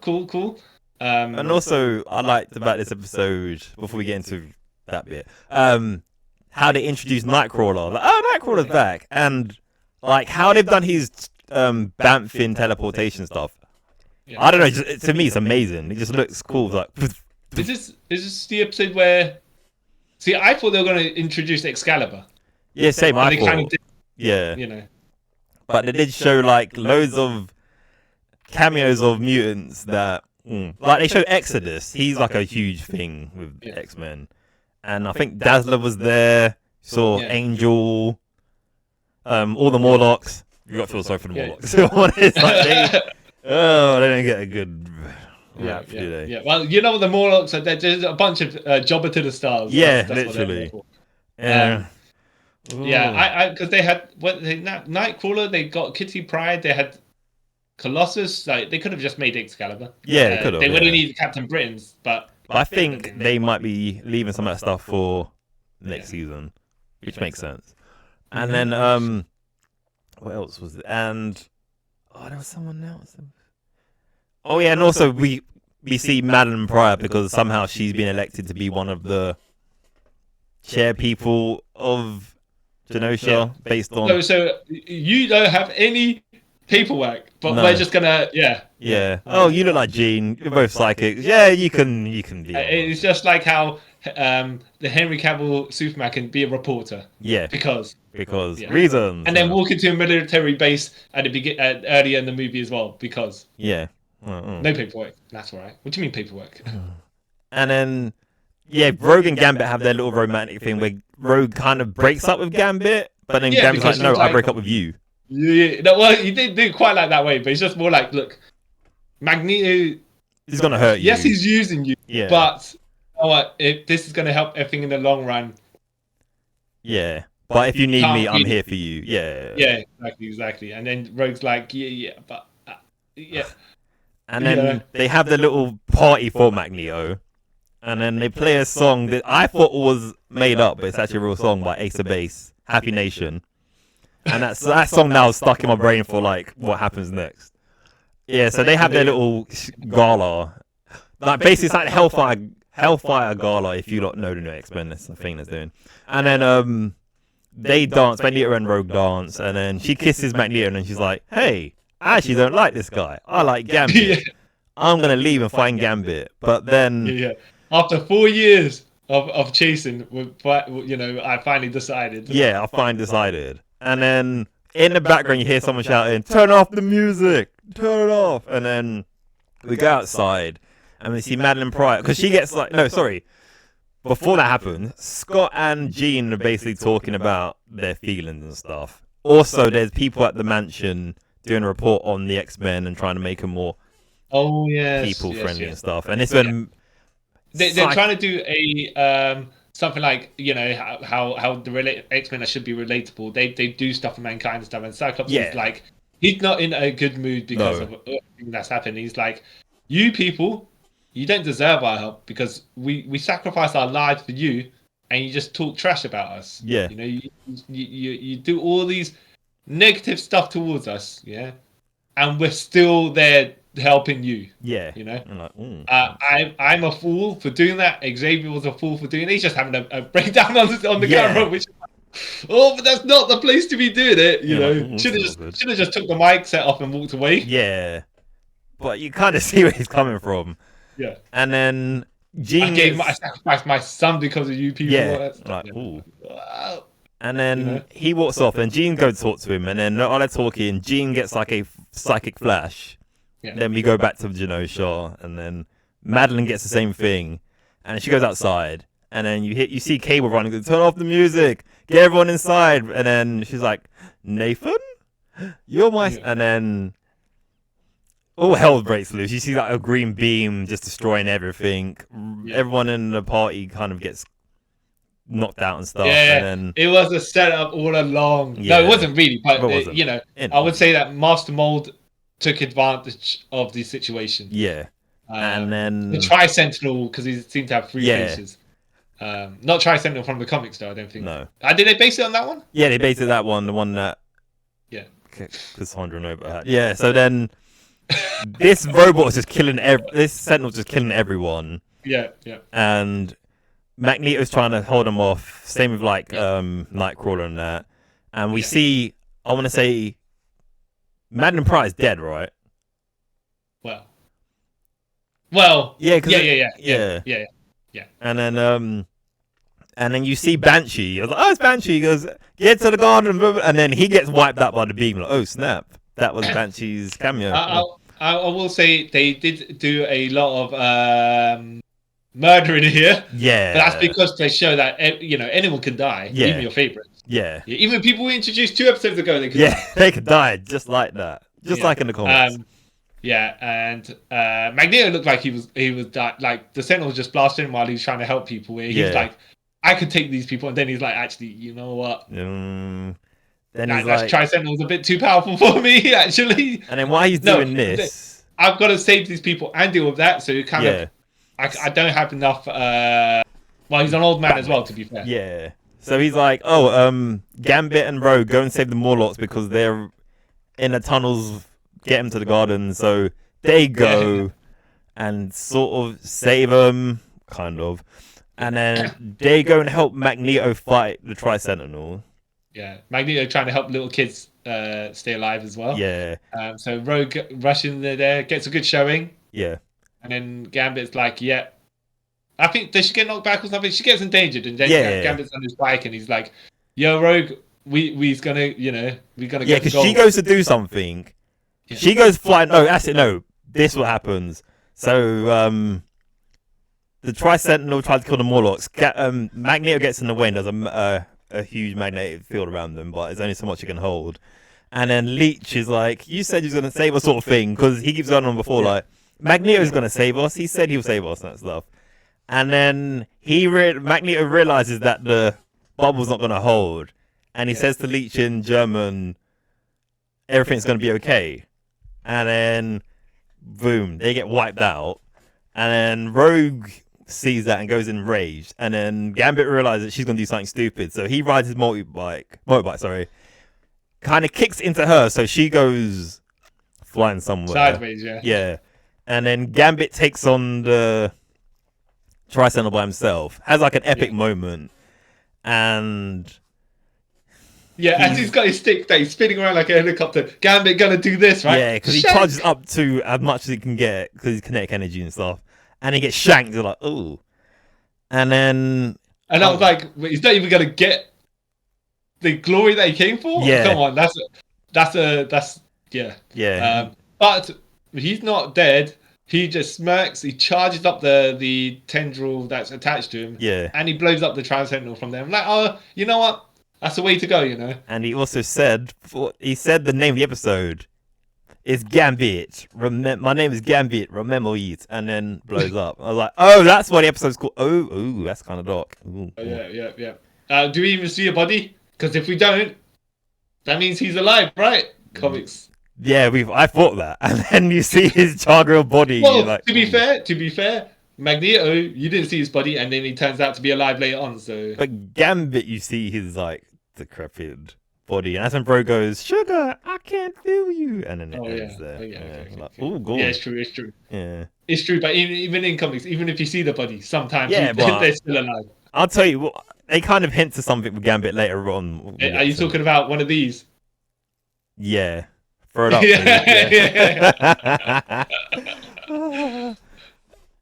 cool. And also, I liked about this episode, before we get into that bit, how they introduced Nightcrawler. Like, Nightcrawler's back, and like how they've done his bamfing teleportation stuff. Yeah. I don't know. To me, it's amazing. It just looks cool. Like, is this the episode where? See, I thought they were going to introduce Excalibur. Yeah, same. I thought. Kind of did, yeah. But they did show like loads of cameos of mutants that, like they show Exodus. He's like a huge thing with X-Men, and I think Dazzler was there. Saw Angel, all the Morlocks. You got to feel sorry for the Yeah. Morlocks. It's like they don't get a good rap, do they? Yeah. Well, you know what the Morlocks are? They're just a bunch of jobber to the stars. Yeah, That's what they're literally. for. Yeah. Yeah, because they had Nightcrawler, they got Kitty Pryde, they had Colossus. Like they could have just made Excalibur. Yeah, they could have. They would have needed Captain Britain's, but I think they might be leaving some of that stuff for next season, which makes sense. And then what else was it? And there was someone else. Oh yeah, and also we see Madeline Pryor because somehow she's been elected to be one of the chair people of Genosha based on. So you don't have any paperwork, but we're just gonna Oh, you look like Jean. You're both psychics. Yeah, you can be. It's just like how the Henry Cavill Superman can be a reporter. Yeah, because reasons. And then walk into a military base at the earlier in the movie as well because no paperwork. That's all right. What do you mean paperwork? And then Rogue and Gambit have their little romantic thing where Rogue kind of breaks up with Gambit, but then Gambit's like, no, I break up with you. Yeah, no, well, he didn't do it quite like that way, but it's just more like, look, Magneto, he's gonna hurt you. Yes, he's using you, but you know what? If this is gonna help everything in the long run. Yeah, but if you need me, I'm here for you. Yeah. Yeah, exactly. And then Rogue's like, but. And then they have the little party for Magneto, and then they play a song that I thought was made up, but it's actually a real song by Ace of Base, Happy Nation. And that song now is stuck in my brain for like what happens next. Yeah, so they have their little gala, like basically it's like Hellfire gala. If you don't know the new X-Men, that's the thing that's doing. And then they dance, Magneto and Rogue dance, and then she kisses Magneto, and then she's like, "Hey, I actually don't like this guy. I like Gambit. I'm gonna leave and find Gambit." But then, after 4 years of chasing, I finally decided. Yeah, I finally decided. And then in the background, you hear someone shouting, "Turn off the music! Turn it off!" And then we go outside and we see Madeline Pryor, because she gets like, no, sorry. Before that happened, Scott and Jean are basically talking about their feelings and stuff. Also, there's people at the mansion doing a report on the X-Men and trying to make them more people-friendly and stuff. And it's when they're trying to do a something like, how the X-Men should be relatable. They do stuff for Mankind and stuff, and Cyclops is like, he's not in a good mood because of everything that's happened. He's like, you people, you don't deserve our help because we sacrifice our lives for you, and you just talk trash about us. Yeah, you do all these negative stuff towards us, and we're still there helping you. I'm like, I'm a fool for doing that. Xavier was a fool for doing it. He's just having a breakdown on the camera, which but that's not the place to be doing it. Should have just took the mic set off and walked away. Yeah, but you kind of see where he's coming from. Yeah, and then Jean I sacrificed my son because of you people. Yeah, ooh. And then he walks off, and Jean goes to talk to him, and then while they're talking, Jean gets like a psychic flash. Yeah. Then we go back to Genosha, and then Madeline gets the same thing, and she goes outside, and then you see Cable running, turn off the music, get everyone inside, and then she's like, Nathan, you're my, and then all hell breaks loose. You see like a green beam just destroying everything. Everyone in the party kind of gets knocked out and stuff. Yeah, and then, it was a setup all along. No, it wasn't really, but I would say that Master Mold took advantage of the situation. Yeah, and then the Tri-Sentinel, because he seemed to have 3 faces. Not Tri-Sentinel from the comics, though. I don't think. No. Did they base it on that one? Yeah, they based it that one, the one that. Yeah. Cassandra Nova had. Yeah, so then this robot is just killing this Sentinel's just killing everyone. Yeah. And Magneto's trying to hold him off. Same with like Nightcrawler and that. And we see, I want to say, Madeline Pryor is dead, right? Well. Yeah. And then you see Banshee. I was like, oh, it's Banshee. He goes, get to the garden, and then he gets wiped out by the beam. Like, oh snap! That was Banshee's cameo. I will say they did do a lot of murdering here. Yeah, but that's because they show that anyone can die, even your favorites. Yeah. Even people we introduced 2 episodes ago, they could die. They could die just like that. Just like in the comics. Yeah, and Magneto looked like he was like the Sentinel was just blasting him while he was trying to help people. Where he was like, I could take these people, and then he's like, actually, you know what? Then he's like, Tri-Sentinel's a bit too powerful for me, actually. And then while he's doing this, I've got to save these people and deal with that. So kind of, I don't have enough. Well, he's an old man as well, to be fair. Yeah. So he's like, Gambit and Rogue go and save the Morlocks because they're in the tunnels. Get him to the garden, so they go and sort of save them, kind of, and then they go and help Magneto fight the Tri-Sentinel. Yeah, Magneto trying to help little kids stay alive as well. Yeah. So Rogue rushing there, gets a good showing. Yeah. And then Gambit's like, I think they should get knocked back or something. She gets endangered, and then Gambit's on his bike, and he's like, "Yo, Rogue, we're gonna get because she goes to do something." She goes flying. No, that's it. No, this is what happens. So, the Tri-Sentinel tries to kill the Morlocks. Magneto gets in the way and does a huge magnetic field around them, but there's only so much he can hold. And then Leech is like, "You said you were going to save us," sort of thing, because he keeps going on before, like, Magneto's going to save us. He said he'll save us and that stuff. And then Magneto realizes that the bubble's not going to hold, and he says to Leech in German, "Everything's going to be okay." And then, boom, they get wiped out. And then Rogue sees that and goes enraged. And then Gambit realizes that she's going to do something stupid. So he rides his motorbike, kind of kicks into her. So she goes flying somewhere. Sideways, Yeah. And then Gambit takes on the Tri-Sentinel by himself. Has like an epic moment. And... yeah, as he's got his stick that he's spinning around like a helicopter. Gambit gonna do this, right? Yeah, because he charges up to as much as he can get because he's kinetic energy and stuff, and he gets shanked. You're like, ooh, and then I was like, he's not even gonna get the glory that he came for. Yeah, come on, that's yeah. But he's not dead. He just smirks. He charges up the tendril that's attached to him. Yeah, and he blows up the Tri-Sentinel from there. I'm like, oh, you know what? That's the way to go, you know. And he also said, the name of the episode is Gambit. My name is Gambit. Remember it, and then blows up. I was like, oh, that's why the episode's called. Oh, that's kind of dark. Ooh. Yeah. Do we even see a body? Because if we don't, that means he's alive, right? Comics. Yeah, I thought that, and then you see his charred body. Well, like, to be fair, Magneto, you didn't see his body, and then he turns out to be alive later on. So, but Gambit, you see his like decrepit body, and that's when Bro goes, "Sugar, I can't feel you," and then it ends there. Oh, God. Yeah, it's true. Yeah, it's true. But even in comics, even if you see the body, sometimes but they're still alive. I'll tell you what, they kind of hint to something with Gambit later on. Are you talking about one of these? Yeah, throw it up.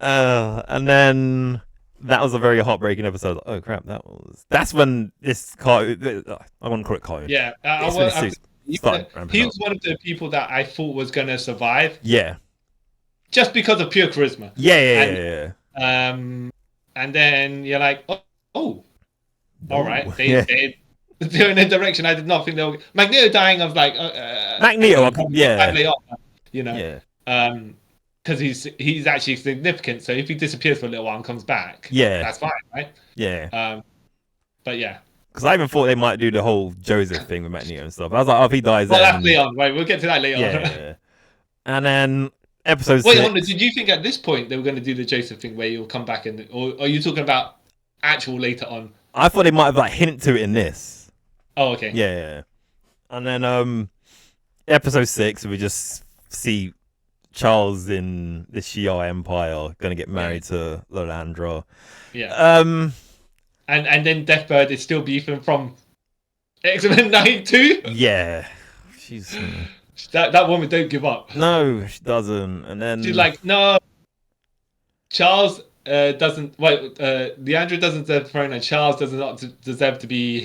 Yeah. And then that was a very heartbreaking episode. Oh crap! That's when this cartoon. I want to call it cartoon. Yeah, he was one of the people that I thought was gonna survive. Yeah, just because of pure charisma. Yeah. And then you're like, all right, they're in a direction I did not think they were. Magneto dying, I was like, Magneto, you know, because he's actually significant. So if he disappears for a little while and comes back, that's fine, right? Yeah. But yeah, because I even thought they might do the whole Joseph thing with Magneto and stuff. I was like, if he dies, well, that's later on. Right, we'll get to that later on. Yeah. And then episode 6. Wait, did you think at this point they were going to do the Joseph thing where you'll come back or are you talking about actual later on? I thought they might have like hinted to it in this. Oh, okay. Yeah. And then episode 6, we just see Charles in the Shi'ar Empire going to get married to Lilandra. Yeah. And then Deathbird is still beefing from X-Men 92. Yeah. She's that woman don't give up. No, she doesn't. And then she's like, no. Charles doesn't. Wait, Leandra doesn't deserve the throne, and Charles does not deserve to be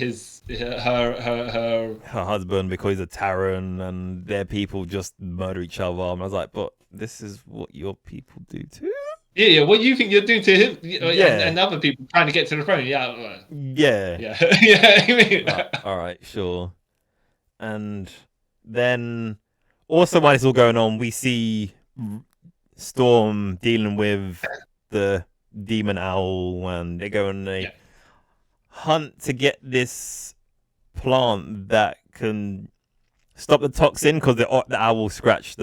her husband because he's a Terran, and their people just murder each other. And I was like, but this is what your people do too. Yeah. What do you think you're doing to him Yeah. and other people trying to get to the throne? Yeah. Yeah. Yeah. I mean, All right, sure. And then also while it's all going on, we see Storm dealing with the demon owl, and they go on a hunt to get this plant that can stop the toxin, because the owl scratched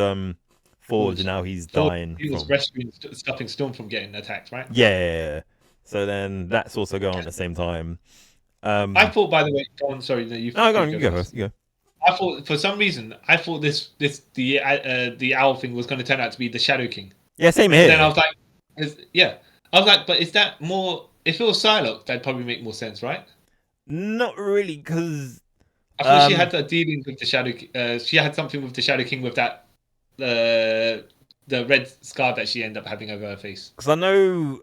Forge, and now he's dying. He was rescuing, stopping Storm from getting attacked, right? Yeah. So then that's also going on at the same time. I thought, by the way, go on. Sorry, no, you. No, go on. You go first. You go. I thought for some reason the owl thing was going to turn out to be the Shadow King. Yeah, same here. And then I was like, but is that more? If it was Psylocke, that'd probably make more sense, right? Not really, because I thought she had a dealing with the Shadow. She had something with the Shadow King with that the red scar that she ended up having over her face. Because I know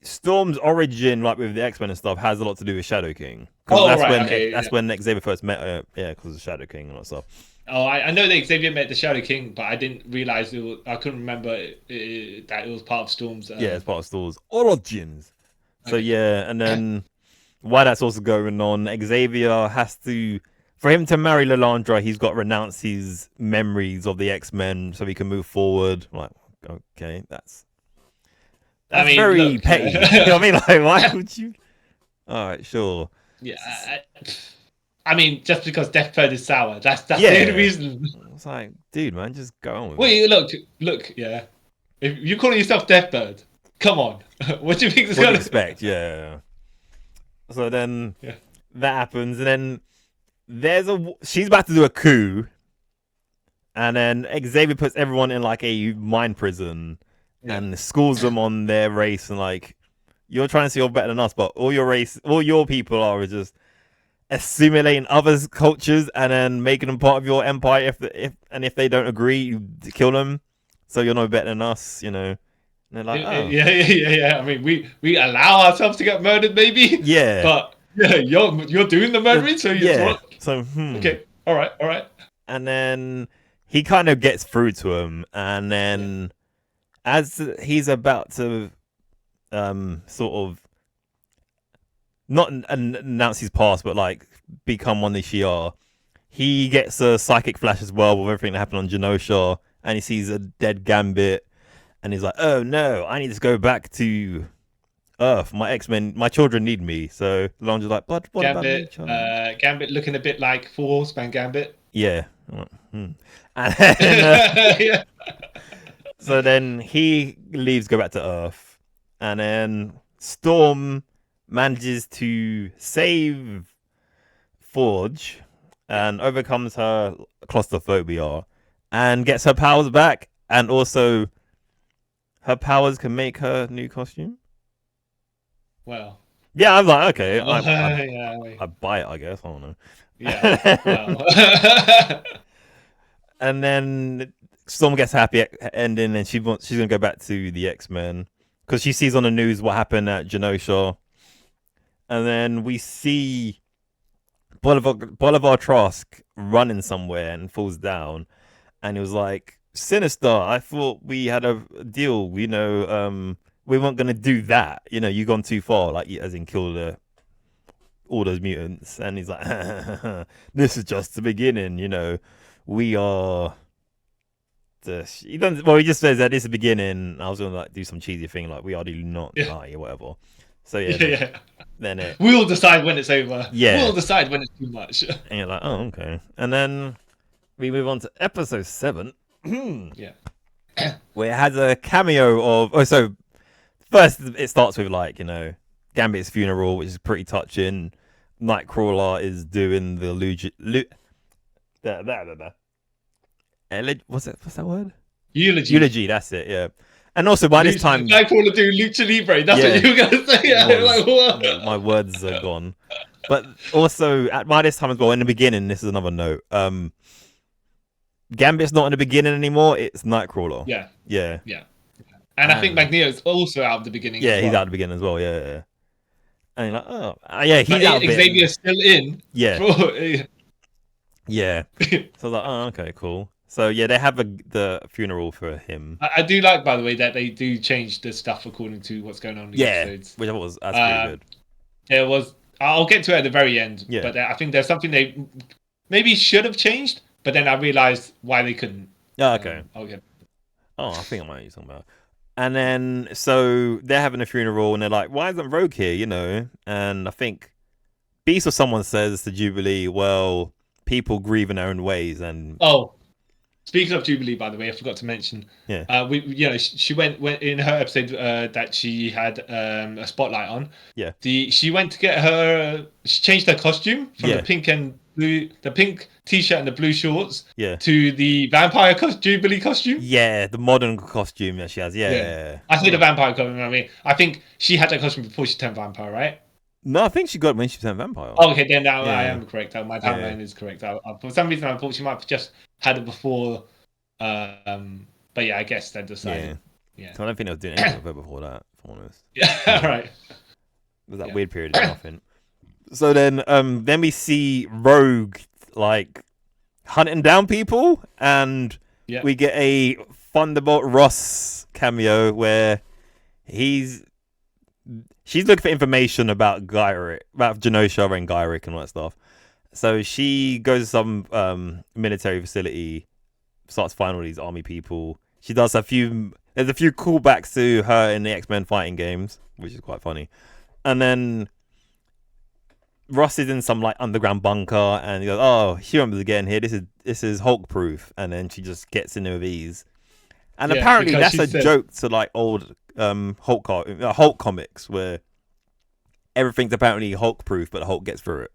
Storm's origin, like with the X-Men and stuff, has a lot to do with Shadow King. Oh, that's right. That's when Xavier first met her. Yeah, because of Shadow King and all that stuff. Oh, I know that Xavier met the Shadow King, but I didn't realize I couldn't remember that it was part of Storm's. Yeah, it's part of Storm's origins. So yeah, and then while that's also going on, Xavier has to, for him to marry Lilandra, he's got to renounce his memories of the X-Men so he can move forward. I'm like, okay, that's very petty. You know what I mean? Like, why would you? All right, sure. Yeah, I mean, just because Deathbird is sour, that's the only reason. It's like, dude, man, just go on with it. Look, yeah. If you're calling yourself Deathbird, come on. What do you think is going to expect? Yeah. So then that happens, and then she's about to do a coup, and then Xavier puts everyone in like a mind prison and schools them on their race, and like, you're trying to say you're better than us, but all your people are just assimilating others' cultures and then making them part of your empire. If they don't agree, you kill them. So you're no better than us, you know. And they're like, oh. Yeah. I mean, we allow ourselves to get murdered, maybe. Yeah. But you're doing the murdering, so So okay, all right. And then he kind of gets through to him, and then as he's about to sort of not announce his past, but like become one of the Shi'ar, he gets a psychic flash as well with everything that happened on Genosha, and he sees a dead Gambit, and he's like, oh no, I need to go back to Earth. My X-Men, my children need me. So Landra's like, but what Gambit, about me, Gambit looking a bit like Four Horseman Gambit. Yeah. And then, so then he leaves, go back to Earth, and then Storm manages to save Forge and overcomes her claustrophobia and gets her powers back, and also her powers can make her new costume. Well, yeah, I'm like, okay, I buy it, I guess. I don't know. Yeah. Well. And then Storm gets happy ending, and she's gonna go back to the X-Men because she sees on the news what happened at Genosha. And then we see Bolivar Trask running somewhere and falls down, and it was like, Sinister, I thought we had a deal, you know, we weren't gonna do that, you know, you gone too far, like, as in kill all those mutants. And he's like, this is just the beginning, you know, we are he just says that this is the beginning. I was gonna like do some cheesy thing like, we are not die or whatever. So then we'll decide when it's over. Yeah, we'll decide when it's too much. And you're like, oh, okay. And then we move on to episode 7. Where it has a cameo of so first it starts with, like, you know, Gambit's funeral, which is pretty touching. Nightcrawler is doing the what's that word? Eulogy, that's it, yeah. And also by this time, Nightcrawler do Lucha Libre. That's what you were gonna say. Like, what? My words are gone. But also by this time as well, in the beginning, this is another note. Gambit's not in the beginning anymore. It's Nightcrawler. Yeah. And I think Magneto's also out of the beginning. Yeah, he's out of the beginning as well. Yeah. And you're like, oh, yeah, he's out. Xavier's still in. Yeah. Yeah. So I was like, oh, okay, cool. So yeah, they have the funeral for him. I do like, by the way, that they do change the stuff according to what's going on in the episodes. Which I was that's pretty good. There was. I'll get to it at the very end. Yeah. But I think there's something they maybe should have changed, but then I realized why they couldn't. Oh, okay. Okay. Oh, I think I might use something about. And then so they're having a funeral, and they're like, "Why isn't Rogue here?" You know, and I think Beast or someone says to Jubilee, "Well, people grieve in their own ways," and speaking of Jubilee, by the way, I forgot to mention. Yeah. She went in her episode that she had a spotlight on. Yeah. She went to get her. She changed her costume from the pink and blue, the pink t-shirt and the blue shorts. Yeah. To the vampire Jubilee costume. Yeah, the modern costume that she has. Yeah. I say the vampire costume. I mean, I think she had that costume before she turned vampire, right? No, I think she got it when she turned vampire. Oh, okay, then now I am correct. My timeline is correct. For some reason, I thought she might have just had it before. But yeah, I guess they decided. Yeah. So I don't think they were doing anything with her before that, if I'm honest. Yeah, right. There's that weird period of nothing. So then we see Rogue like hunting down people, and we get a Thunderbolt Ross cameo where she's looking for information about Gyrick, about Genosha and Gyrick and all that stuff. So she goes to some military facility, starts finding all these army people. She does there's a few callbacks to her in the X-Men fighting games, which is quite funny. And then Ross is in some like underground bunker, and he goes, "Oh, she remembers getting here. This is Hulk proof." And then she just gets in there with ease. And apparently that's a joke to like old Hulk comics where everything's apparently Hulk proof, but the Hulk gets through it.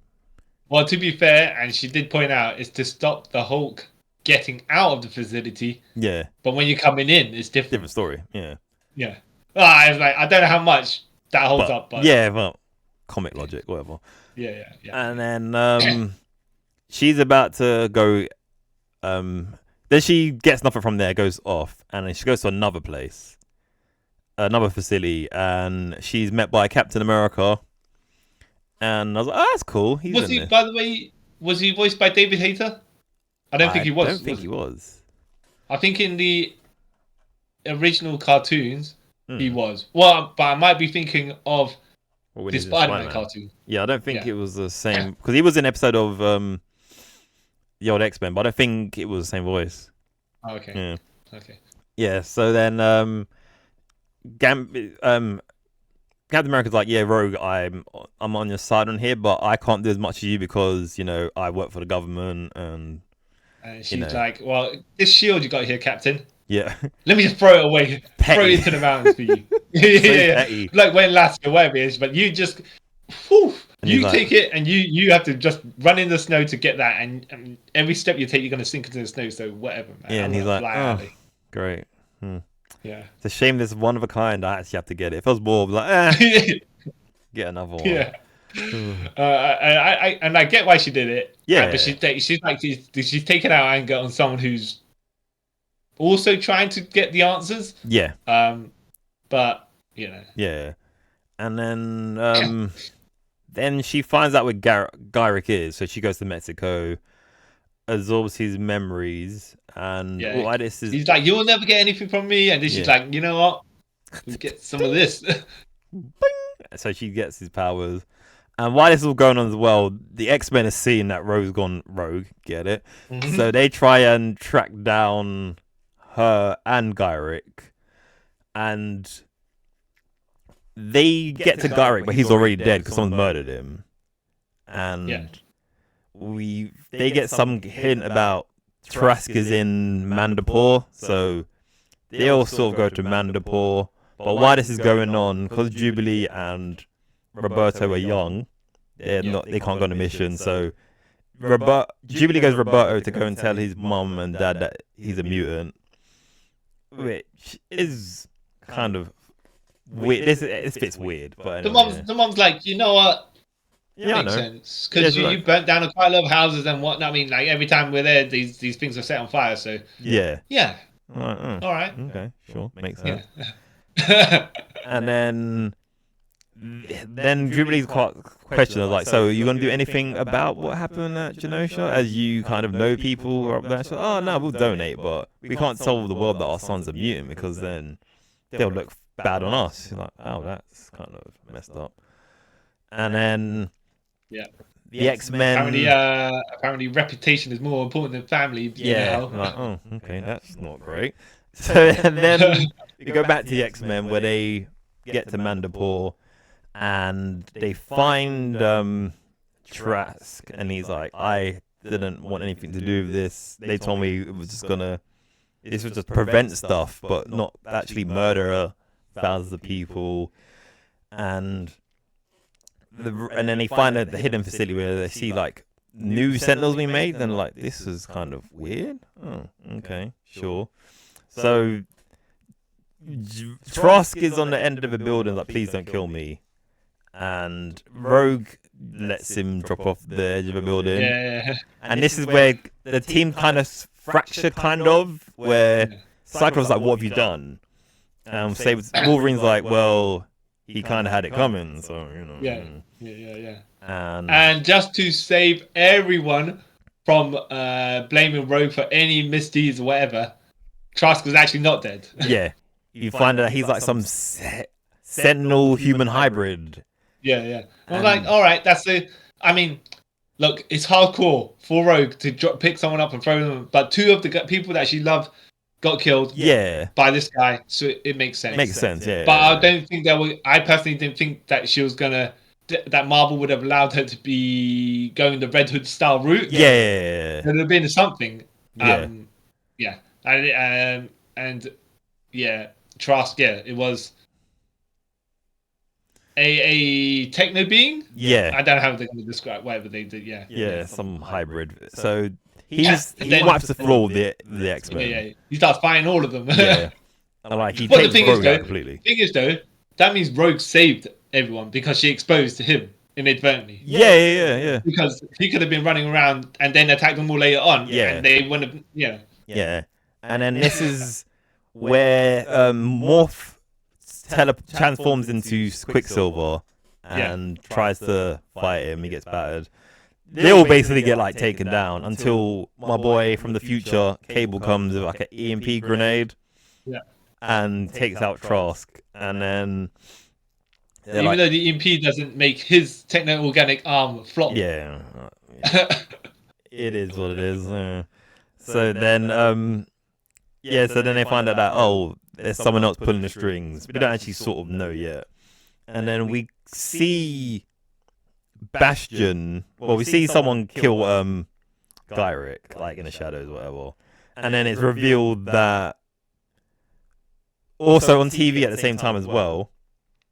Well, to be fair, and she did point out, it's to stop the Hulk getting out of the facility. Yeah. But when you're coming in, it's different. Different story. Yeah. Yeah. I was like, I don't know how much that holds up, but yeah, well, comic logic, whatever. Yeah. And then she's about to go. Then she gets nothing from there, goes off, and then she goes to another place, another facility, and she's met by Captain America. And I was like, "Oh, that's cool." By the way, was he voiced by David Hayter? I don't think he was. I don't think he was. I think in the original cartoons, he was. Well, but I might be thinking of the Spider-Man cartoon. Yeah, I don't think it was the same, because he was in an episode of the old X-Men, but I don't think it was the same voice. Oh, okay. Yeah. Okay. Yeah. So then, Captain America's like, "Yeah, Rogue, I'm on your side on here, but I can't do as much as you because I work for the government." And she's like, "Well, this shield you got here, Captain. Yeah. Let me just throw it away. Petty. Throw it into the mountains for you." Yeah. Like when last year, whatever it is, but you just, you take it and you have to just run in the snow to get that, and every step you take, you're gonna sink into the snow. So whatever, man. Yeah, and he's like, "Oh, great." Yeah. It's a shame this one of a kind. I actually have to get it. If I was more like, get another one. Yeah. I get why she did it. Yeah. But she's taken out anger on someone who's also trying to get the answers. Yeah. But Yeah. And then then she finds out where Gyrick is, so she goes to Mexico, absorbs his memories, and he's like, "You'll never get anything from me," and then she's like, "You know what? You get some of this." So she gets his powers. And while this is all going on as well, the X-Men are seeing that Rogue's gone rogue. Get it? Mm-hmm. So they try and track down her and Gyrick, and they get to Gyrick, but he's already dead because someone murdered him. And they get some hint about Trask is in Mandapore, so they all sort of go to Mandapore. But while this is going on, because Jubilee and Roberto are young, they can't go on a mission. So Jubilee goes to Roberto to go and tell his mom and dad that he's a mutant, which is kind of weird. This bit's weird, but anyway, the mom's like, "You know what? Yeah, makes sense, because you burnt down quite a lot of houses and whatnot. I mean, like every time we're there, these things are set on fire. So yeah. All right. Okay, sure, makes sense." And then then Jubilee's question was like, so are you going to do anything about what happened at Genosha, as you kind of know people who are up there? So, oh, no, we'll donate, but we can't tell the world that our son's a mutant, because then they'll look bad on us. You're like, oh, that's kind of messed up. And then the X-Men... Apparently reputation is more important than family. Yeah, like, oh, okay, that's not great. So and then we go back to the X-Men, where they get to Mandapore, and they find Trask, and he's like, I didn't want anything to do with this. They told me it was just prevent stuff, but not actually murder thousands of people. And then they find the hidden facility where they see like new Sentinels being made, and like, this is kind of weird. Oh, okay, sure. So Trask is on the end of a building, like, please don't kill me. And Rogue lets him drop off the edge of a building. Yeah. And this is where the team kind of fractured, where Cyclops like, what have you done? Wolverine's like, well, he kind of had it coming, so, you know. Yeah. And just to save everyone from blaming Rogue for any misdeeds or whatever, Trask was actually not dead. Yeah. You find out he's like some Sentinel human hybrid. Yeah. I'm like, all right, I mean, look, it's hardcore for Rogue to pick someone up and throw them, but two of the people that she loved got killed by this guy, so it makes sense. Makes sense, yeah. But I don't think I personally didn't think that she was gonna, that Marvel would have allowed her to be going the Red Hood style route. Yeah. There would have been something. And Trask, it was a techno being. Yeah. I don't know how they're going to describe whatever they did. Yeah, some hybrid. So he wipes the floor with the X-Men. Yeah. He starts fighting all of them. Yeah. And like, he takes Rogue out completely. The thing is, though, that means Rogue saved everyone because she exposed to him inadvertently. Yeah. Because he could have been running around and then attacked them all later on. Yeah. And they wouldn't have. Yeah. And then this is where Morph transforms into Quicksilver and tries to fight him. He gets battered. They all basically get like taken down until my boy from the future, Cable, comes with like an EMP grenade and takes out Trask. And then even though the EMP doesn't make his techno-organic arm flop. Yeah. It is what it is. So then so then they find out that, there's someone else pulling the strings. We don't actually sort of know yet. And then we see Bastion. Well, we see someone kill Gyrick, like in the shadows or whatever. And then it's revealed that also on TV at the same time as well.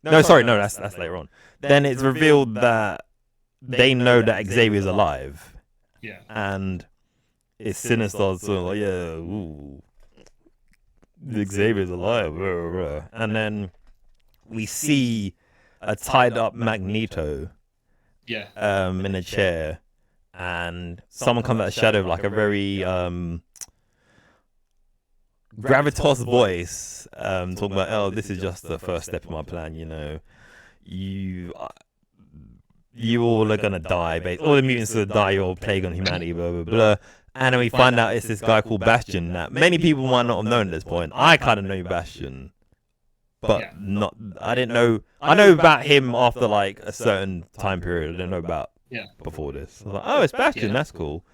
That's later on. Then it's revealed that they know that Xavier's alive. Yeah. And it's Sinister, so like, Xavier's alive. And then we see a tied up Magneto in a chair, and someone comes out of the shadow with like a very gravitas voice, talking about, this is just the first step in my plan, you all are gonna die, all the mutants will die, you're plague on humanity, blah blah blah. And then we find out it's this guy called Bastion that many people might not have known at this point. I kind of know Bastion, but I didn't know. I know about him after like a certain time period. I didn't know about before this. I was like, it's Bastion. That's cool.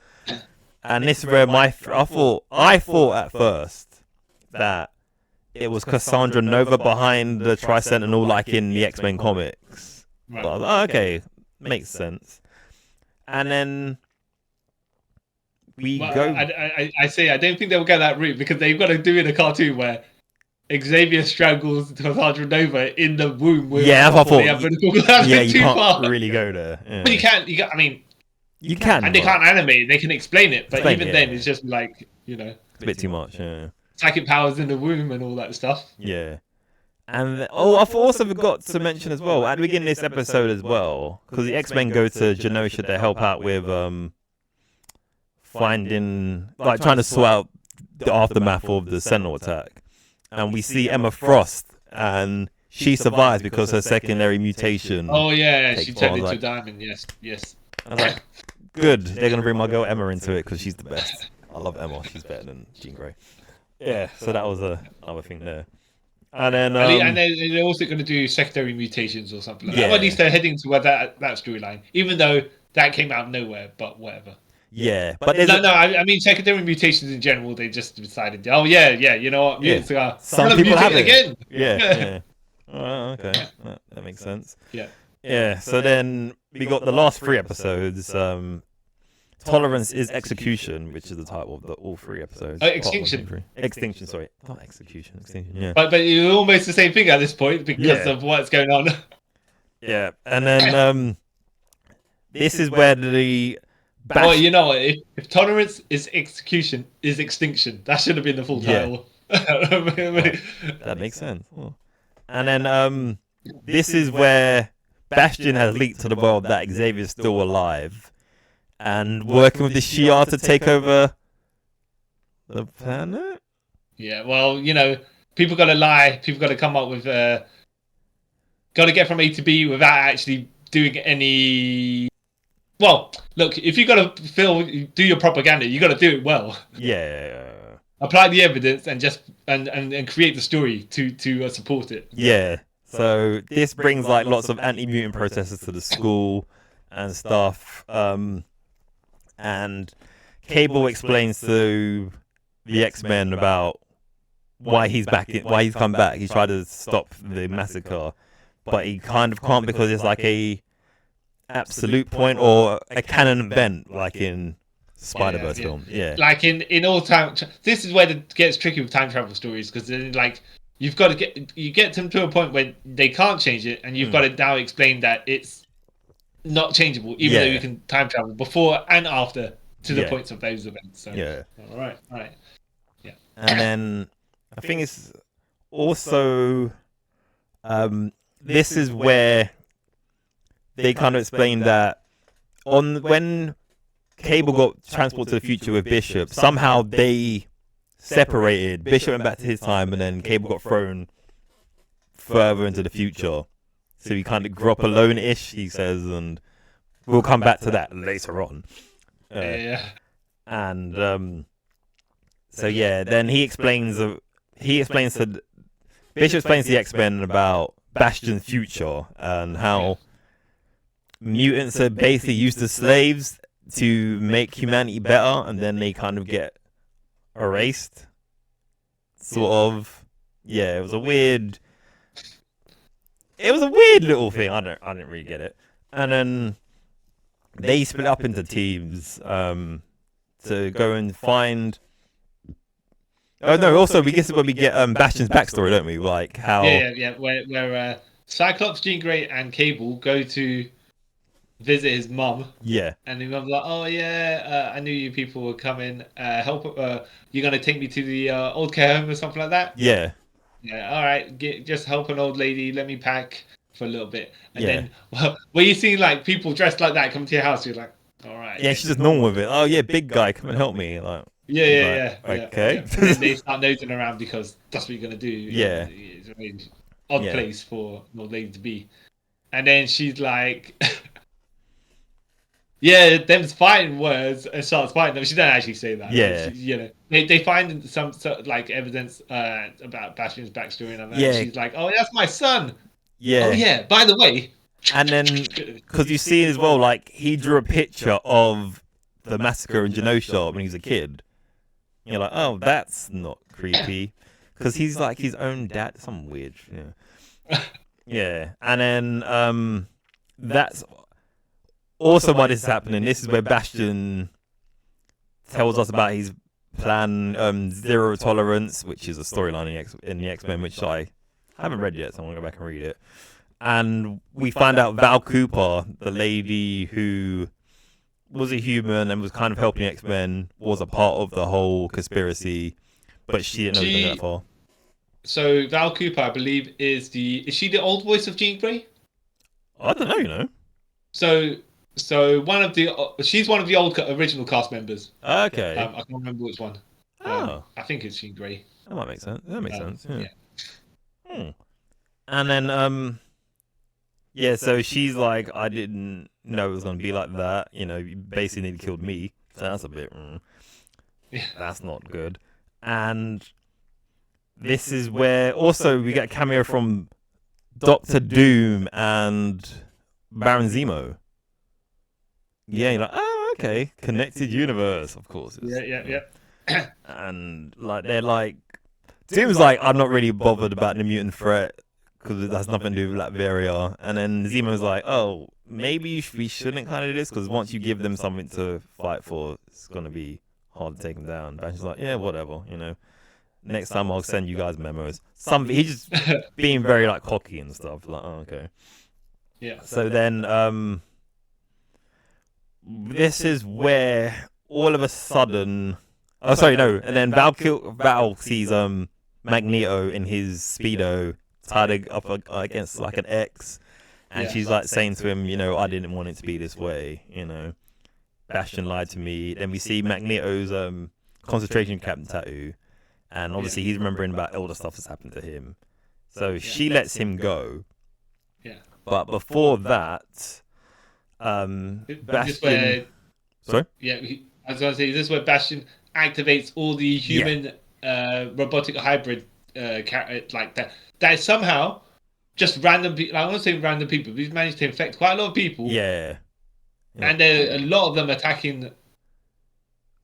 And this is where I thought at first that it was Cassandra Nova behind the Tri-Sentinel, like in the X-Men comics. Right. But I was like, okay, makes sense. And then go. I say I don't think they'll get that route because they've got to do in a cartoon where Xavier strangles Cassandra Nova in the womb. With that's what I thought. You can't far. Really go there. Yeah. But you can. I mean, you can. And they can't animate. They can explain it, but even then, it's just like it's a bit too much. Yeah. Psychic powers in the womb and all that stuff. Yeah. And I also forgot to mention as well at the beginning of this episode as well, because the X-Men go to Genosha to help out with finding, like, trying to sort out the aftermath of the Sentinel attack, and we see Emma Frost, and she survives because her secondary mutation. Oh yeah, takes she part. turned into Like, a diamond. Yes. I was like, good. They're gonna bring my girl Emma into it because she's the best. I love Emma. She's better than Jean Grey. Yeah. So that was another thing there. And then and they're also going to do secondary mutations or something like that. Or at least they're heading toward that storyline, even though that came out of nowhere. But whatever. Yeah, but I mean secondary mutations in general. They just decided, oh yeah, you know what, mutants are some people have it again. Yeah. Oh, okay, that makes sense. Yeah. So then we got the last 3 episodes. Tolerance is Execution, which is the title of all 3 episodes. Extinction, sorry. Not Execution, Extinction, yeah. But it's almost the same thing at this point because of what's going on. Yeah, and then this is where the... Well, you know, if Tolerance is Execution, is Extinction. That should have been the full title. That makes sense. Oh. And then this is where Bastion has leaked to the world that Xavier's still alive. And working with the Shi'ar to take over the planet? Yeah, well, you know, people got to lie. People got to come up with... got to get from A to B without actually doing any... Well, look, if you got to do your propaganda, you got to do it well. Yeah. Apply the evidence and just and create the story to support it. Yeah. So this brings like lots of anti-mutant protesters to the school and stuff. And Cable explains to the X-Men about why he's why he's come back. He tried to stop the massacre, but he kind of can't because it's like a absolute point or a canon event, like in Spider-Verse film. Yeah. Like in all time, this is where it gets tricky with time travel stories because like you've got to get them to a point where they can't change it, and you've got to now explain that it's not changeable, even though you can time travel before and after to the points of those events. So, all right. Yeah. And then I think it's also this is where they kind of explain that when Cable got transported to the future with Bishop, somehow they separated. Bishop went back to his time, and then Cable got thrown further into the future. So he kind of grew up alone-ish, he says, and we'll come back to that later on. And so then Bishop explains to the X-Men about Bastion's future and how mutants are basically used as slaves to make humanity better, and then they kind of get erased. Sort of. Yeah, it was a weird little thing. I didn't really get it. And then they split up into teams to go and find. Oh no! Also, we guess when we get Bastion's backstory, don't we? Like how. Yeah. Where Cyclops, Jean Grey, and Cable go to visit his mum. Yeah. And his mum's like, "Oh yeah, I knew you people were coming. Help. You're gonna take me to the old care home or something like that." Yeah. Yeah. All right. Just help an old lady. Let me pack for a little bit. And then, when you see like people dressed like that come to your house, you're like, all right. Yeah, she's just normal with it. Oh yeah, big guy, come and help me. Like. Yeah. Okay. And then they start nosing around because that's what you're gonna do. Yeah. It's a very odd place for an old lady to be. And then she's like, yeah, them's fighting words, and starts fighting them. She doesn't actually say that. Yeah. They find some like evidence about Bastion's backstory and all that. Yeah. And she's like, oh, that's my son. Yeah. Oh yeah. By the way. And then, because you see as well, like he drew a picture of the massacre in Genosha when he was a kid. You're like, oh, that's not creepy, because he's like his own dad. Something weird. Yeah. And then that's also why this is happening. This is where Bastion tells us about his plan, Zero Tolerance, which is a storyline in the X-Men, which I haven't read yet, so I'm gonna go back and read it. And we find out Val Cooper, the lady who was a human and was kind of helping X-Men, was a part of the whole conspiracy, but she didn't know it was that far. So Val Cooper, I believe, is she the old voice of Jean Grey? I don't know, you know. So she's one of the old original cast members. Okay. I can't remember which one. I think it's Jean Grey. That might make sense. That makes sense. Yeah. And then yeah, so she's like, I didn't know it was gonna be like that. You know, you basically nearly killed me. So that's a bit. Yeah. That's not good. And this is where also we get a cameo from Doctor Doom and Baron Zemo. Yeah, you're like, oh, okay, connected universe, of course. Yeah. And like they're like, Doom's like, I'm not really bothered about the mutant threat because that's nothing to do with Latveria. And then Zemo's like, oh, maybe we shouldn't kind of do this because once you give them something to fight for, it's gonna be hard to take them down. But she's like, yeah, whatever, you know. Next time I'll send you guys memos. He's just being very like cocky and stuff. Like, oh, okay. Yeah. So then, this is where all of a sudden, oh sorry, no, and then Val sees Magneto in his speedo tied up against like an X, and she's like saying to him, you know, I didn't want it to be this way, you know. Bastion lied to me. Then we see Magneto's concentration camp tattoo. And obviously he's remembering about all the stuff that's happened to him. So she lets him go. Yeah. But before that, Bastion... Sorry? Yeah, I was going to say, this is where Bastion activates all the human robotic hybrid like that. That is somehow just random people. I won't say random people. We've managed to infect quite a lot of people. Yeah. And a lot of them attacking, I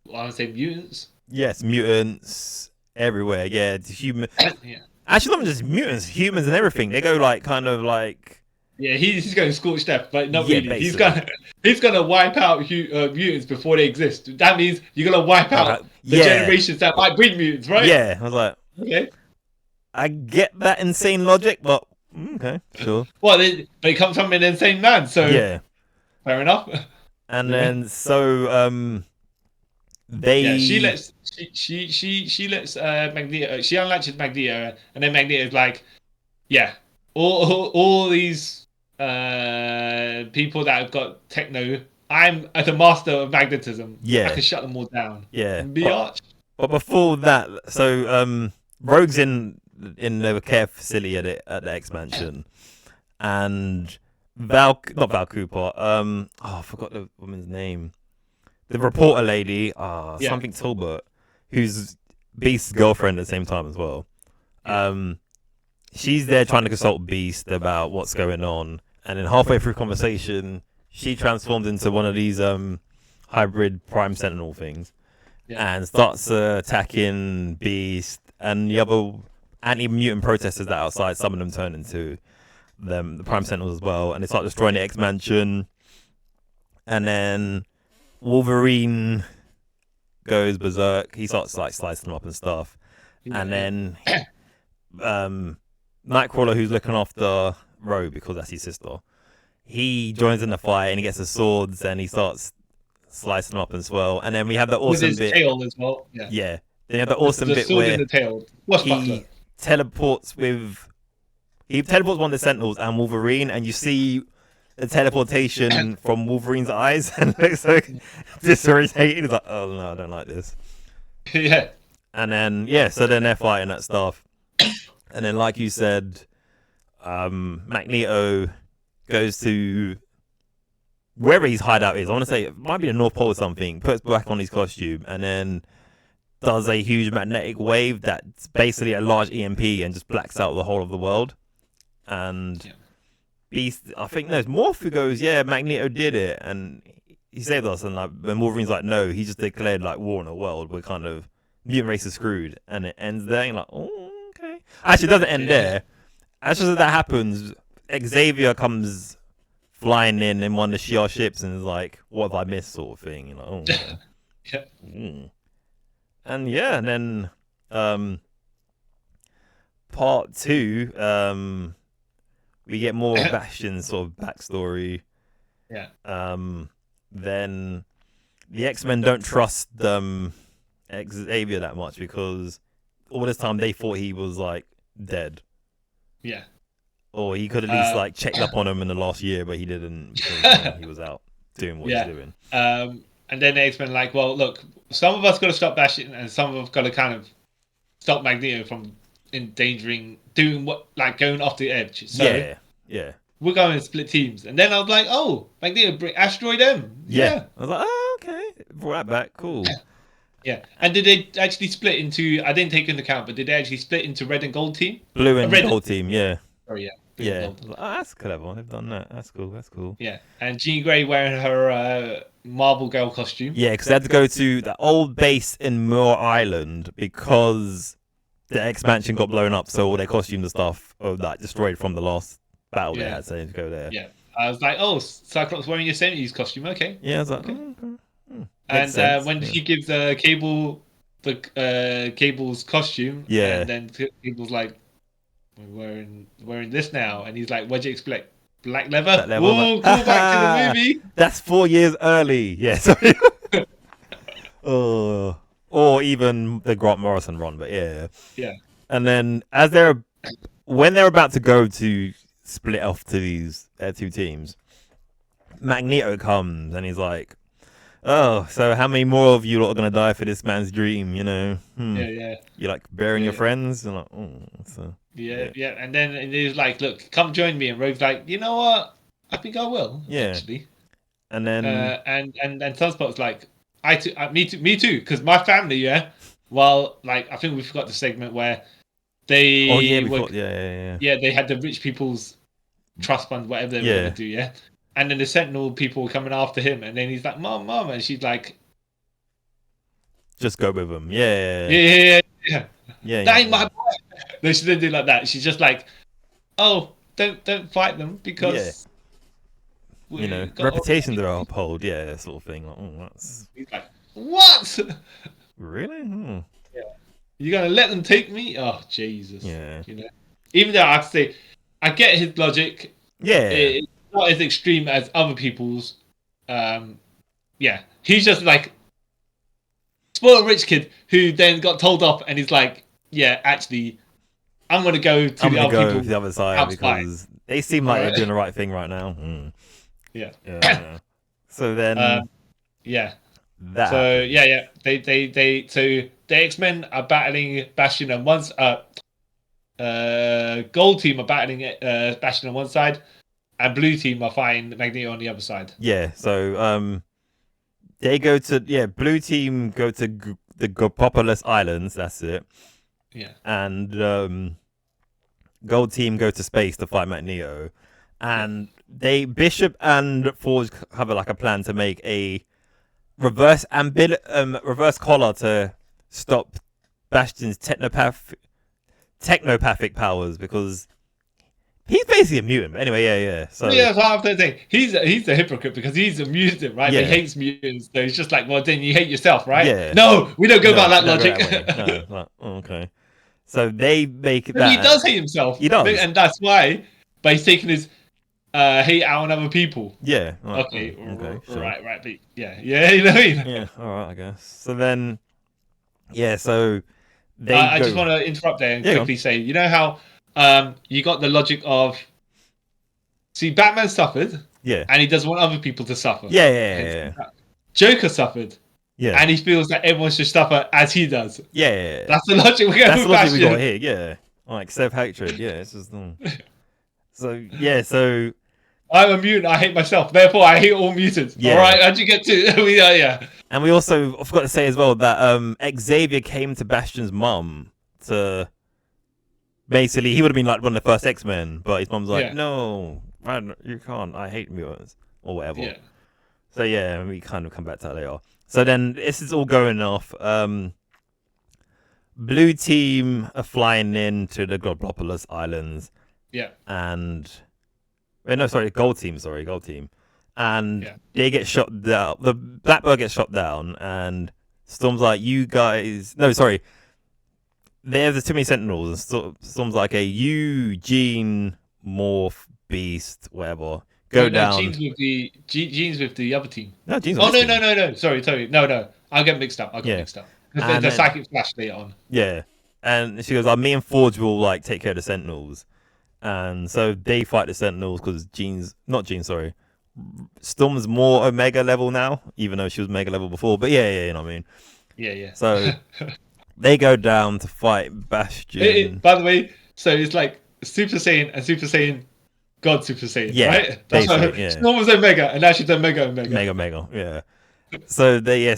want to say mutants. Yes, mutants everywhere. Yeah, the human. Yeah. Actually, not just mutants, humans and everything. They go like kind of like. Yeah, he's going scorched death, but not really. Basically. He's gonna wipe out mutants before they exist. That means you're gonna wipe out the generations that might breed mutants, right? Yeah, I was like, okay. I get that insane logic, but okay, sure. Well, they come from an insane man, so yeah, fair enough. And then so she lets Magneto, she unlatches Magneto, and then Magneto's like, yeah, all these people that have got techno, I'm the master of magnetism. Yeah, I can shut them all down. Yeah, Biatch. But before that, so Rogue's in the care facility at the X Mansion, and not Val Cooper. I forgot the woman's name. The reporter lady, something Talbot, who's Beast's girlfriend at the same time as well. She's there trying to consult Beast about what's going on, and then halfway through conversation, she transforms into one of these hybrid Prime Sentinel things, and starts attacking Beast and the other anti-mutant protesters that are outside. Some of them turn into the Prime Sentinels as well, and they start destroying the X Mansion, and then Wolverine goes berserk. He starts like slicing them up and stuff, and then Nightcrawler, who's looking after Rogue because that's his sister, he joins in the fight and he gets the swords and he starts slicing them up as well. And then we have the awesome with his bit. Tail as well. Yeah. Then you have the awesome bit sword where in the tail. he teleports one of the Sentinels and Wolverine, and you see the teleportation from Wolverine's eyes, and looks so disorientated. He's like, oh no, I don't like this. Yeah. And then so then they're fighting that stuff, and then like you said, Magneto goes to wherever his hideout is. I want to say it might be the North Pole or something. Puts back on his costume, and then does a huge magnetic wave that's basically a large EMP and just blacks out the whole of the world. And Beast, I think there's Morph who goes, yeah, Magneto did it, and he saved us. And like, when Wolverine's like, no, he just declared like war on the world. We're kind of mutant race is screwed, and it ends there. And you're like, oh, okay. Actually, it doesn't end there. As soon as that happens, Xavier comes flying in one of the Shi'ar ships and is like, what have I missed, sort of thing. You're like, oh, yeah. And and then part 2, we get more of Bastion's sort of backstory. Yeah. Then the X-Men don't trust Xavier that much because all this time they thought he was like dead. Yeah. Or he could at least like checked up on him in the last year, but he didn't because he was out doing what he's doing. And then the X-Men like, well, look, some of us got to stop Bastion, and some of us got to kind of stop Magneto from doing what, like going off the edge. So yeah. we're going to split teams. And then I was like, oh, Magneto, bring Asteroid M. Yeah. I was like, oh, okay. Brought that back. Cool. Yeah. And did they actually split into, I didn't take into account, but did they actually split into red and gold team? Blue and gold team, yeah. Oh, yeah. Yeah. Oh, that's clever. They've done that. That's cool. Yeah. And Jean Grey wearing her Marvel Girl costume. Yeah, because they had to go to the old base in Moore Island because the expansion got blown up, so all their costumes and stuff are like destroyed from the last battle they had, so they had to go there. Yeah. I was like, oh, Cyclops wearing your 70s costume, okay. Yeah, I was like, okay. And when he gives Cable Cable's costume, and then Cable's like, we're wearing this now, and he's like, what'd you expect? Black leather? Whoa, go back to the movie. That's 4 years early. Yeah, sorry. Or even the Grant Morrison run, but yeah. And then when they're about to go to split off to these two teams, Magneto comes and he's like, oh, so how many more of you lot are gonna die for this man's dream? You know? Yeah. You like burying your friends? And like, oh, so. Yeah. And then he's like, look, come join me. And Rogue's like, you know what? I think I will. Actually. And then and Sunspot's like, me too, because my family, well, like I think we forgot the segment where they they had the rich people's trust fund, whatever they were gonna do, and then the Sentinel people were coming after him, and then he's like, mom, and she's like, just go with him. Yeah. That ain't my boy. No, she didn't do like that. She's just like, oh, don't fight them because reputations are uphold, sort of thing. Like, oh, that's... He's like, what? Really? Yeah. You're gonna let them take me? Oh, Jesus. Yeah. Even though I have to say, I get his logic. Yeah. It's not as extreme as other people's. He's just like spoiled rich kid who then got told off, and he's like, yeah, actually, I'm gonna go to the other side because they seem like they're doing the right thing right now. Yeah. So then, that. So the X-Men are battling Bastion on one. Gold team are battling Bastion on one side, and blue team are fighting Magneto on the other side. Yeah. So they go to blue team go to the Gopopolis Islands. That's it. Yeah. And gold team go to space to fight Magneto. And Bishop and Forge have a plan to make a reverse collar to stop Bastion's technopathic powers because he's basically a mutant. But anyway, So that's what I'm saying. He's a hypocrite because he's a mutant, right? Yeah. But he hates mutants, so he's just like, well, then you hate yourself, right? Yeah. No, we don't go by that logic. No, okay. So they make that. He does hate himself. He does, and that's why. But he's taking his hate out on other people. Yeah. Okay. Sure. Right. But yeah. You know what I mean? Yeah. All right. I guess. So then, so they. I just want to interrupt there and quickly say, you know how you got the logic of, see, Batman suffered. Yeah. And he doesn't want other people to suffer. Yeah. Joker suffered. Yeah. And he feels that everyone should suffer as he does. Yeah. That's the logic we're going to That's the logic we got here. Yeah. Like self-hatred. Yeah. It's just. So. I'm a mutant. I hate myself. Therefore, I hate all mutants. Yeah. All right. How'd you get to? Yeah. And we also I forgot to say as well that Xavier came to Bastion's mum to. Basically, he would have been like one of the first X-Men, but his mum's like, no, you can't. I hate mutants or whatever. Yeah. So we kind of come back to that later. So then this is all going off. Blue team are flying into the Globopolis Islands. Yeah. And gold team. And they get shot down. The Blackbird gets shot down, and Storm's like, you guys. No, sorry. There's too many Sentinels, and Storm's like, Gene, Morph, Beast, whatever. Go down. Gene's with the other team. No, Gene's on this team. No. Sorry. No. I'll get mixed up. The psychic flash later on. Yeah. And she goes, me and Forge will take care of the Sentinels. And so they fight the Sentinels because Storm's more Omega level now, even though she was Mega level before. But you know what I mean. Yeah. So they go down to fight Bastion. By the way, so it's like Super Saiyan and Super Saiyan God Super Saiyan, right? That's why Storm was Omega, and now she's Omega. Mega, yeah. So they're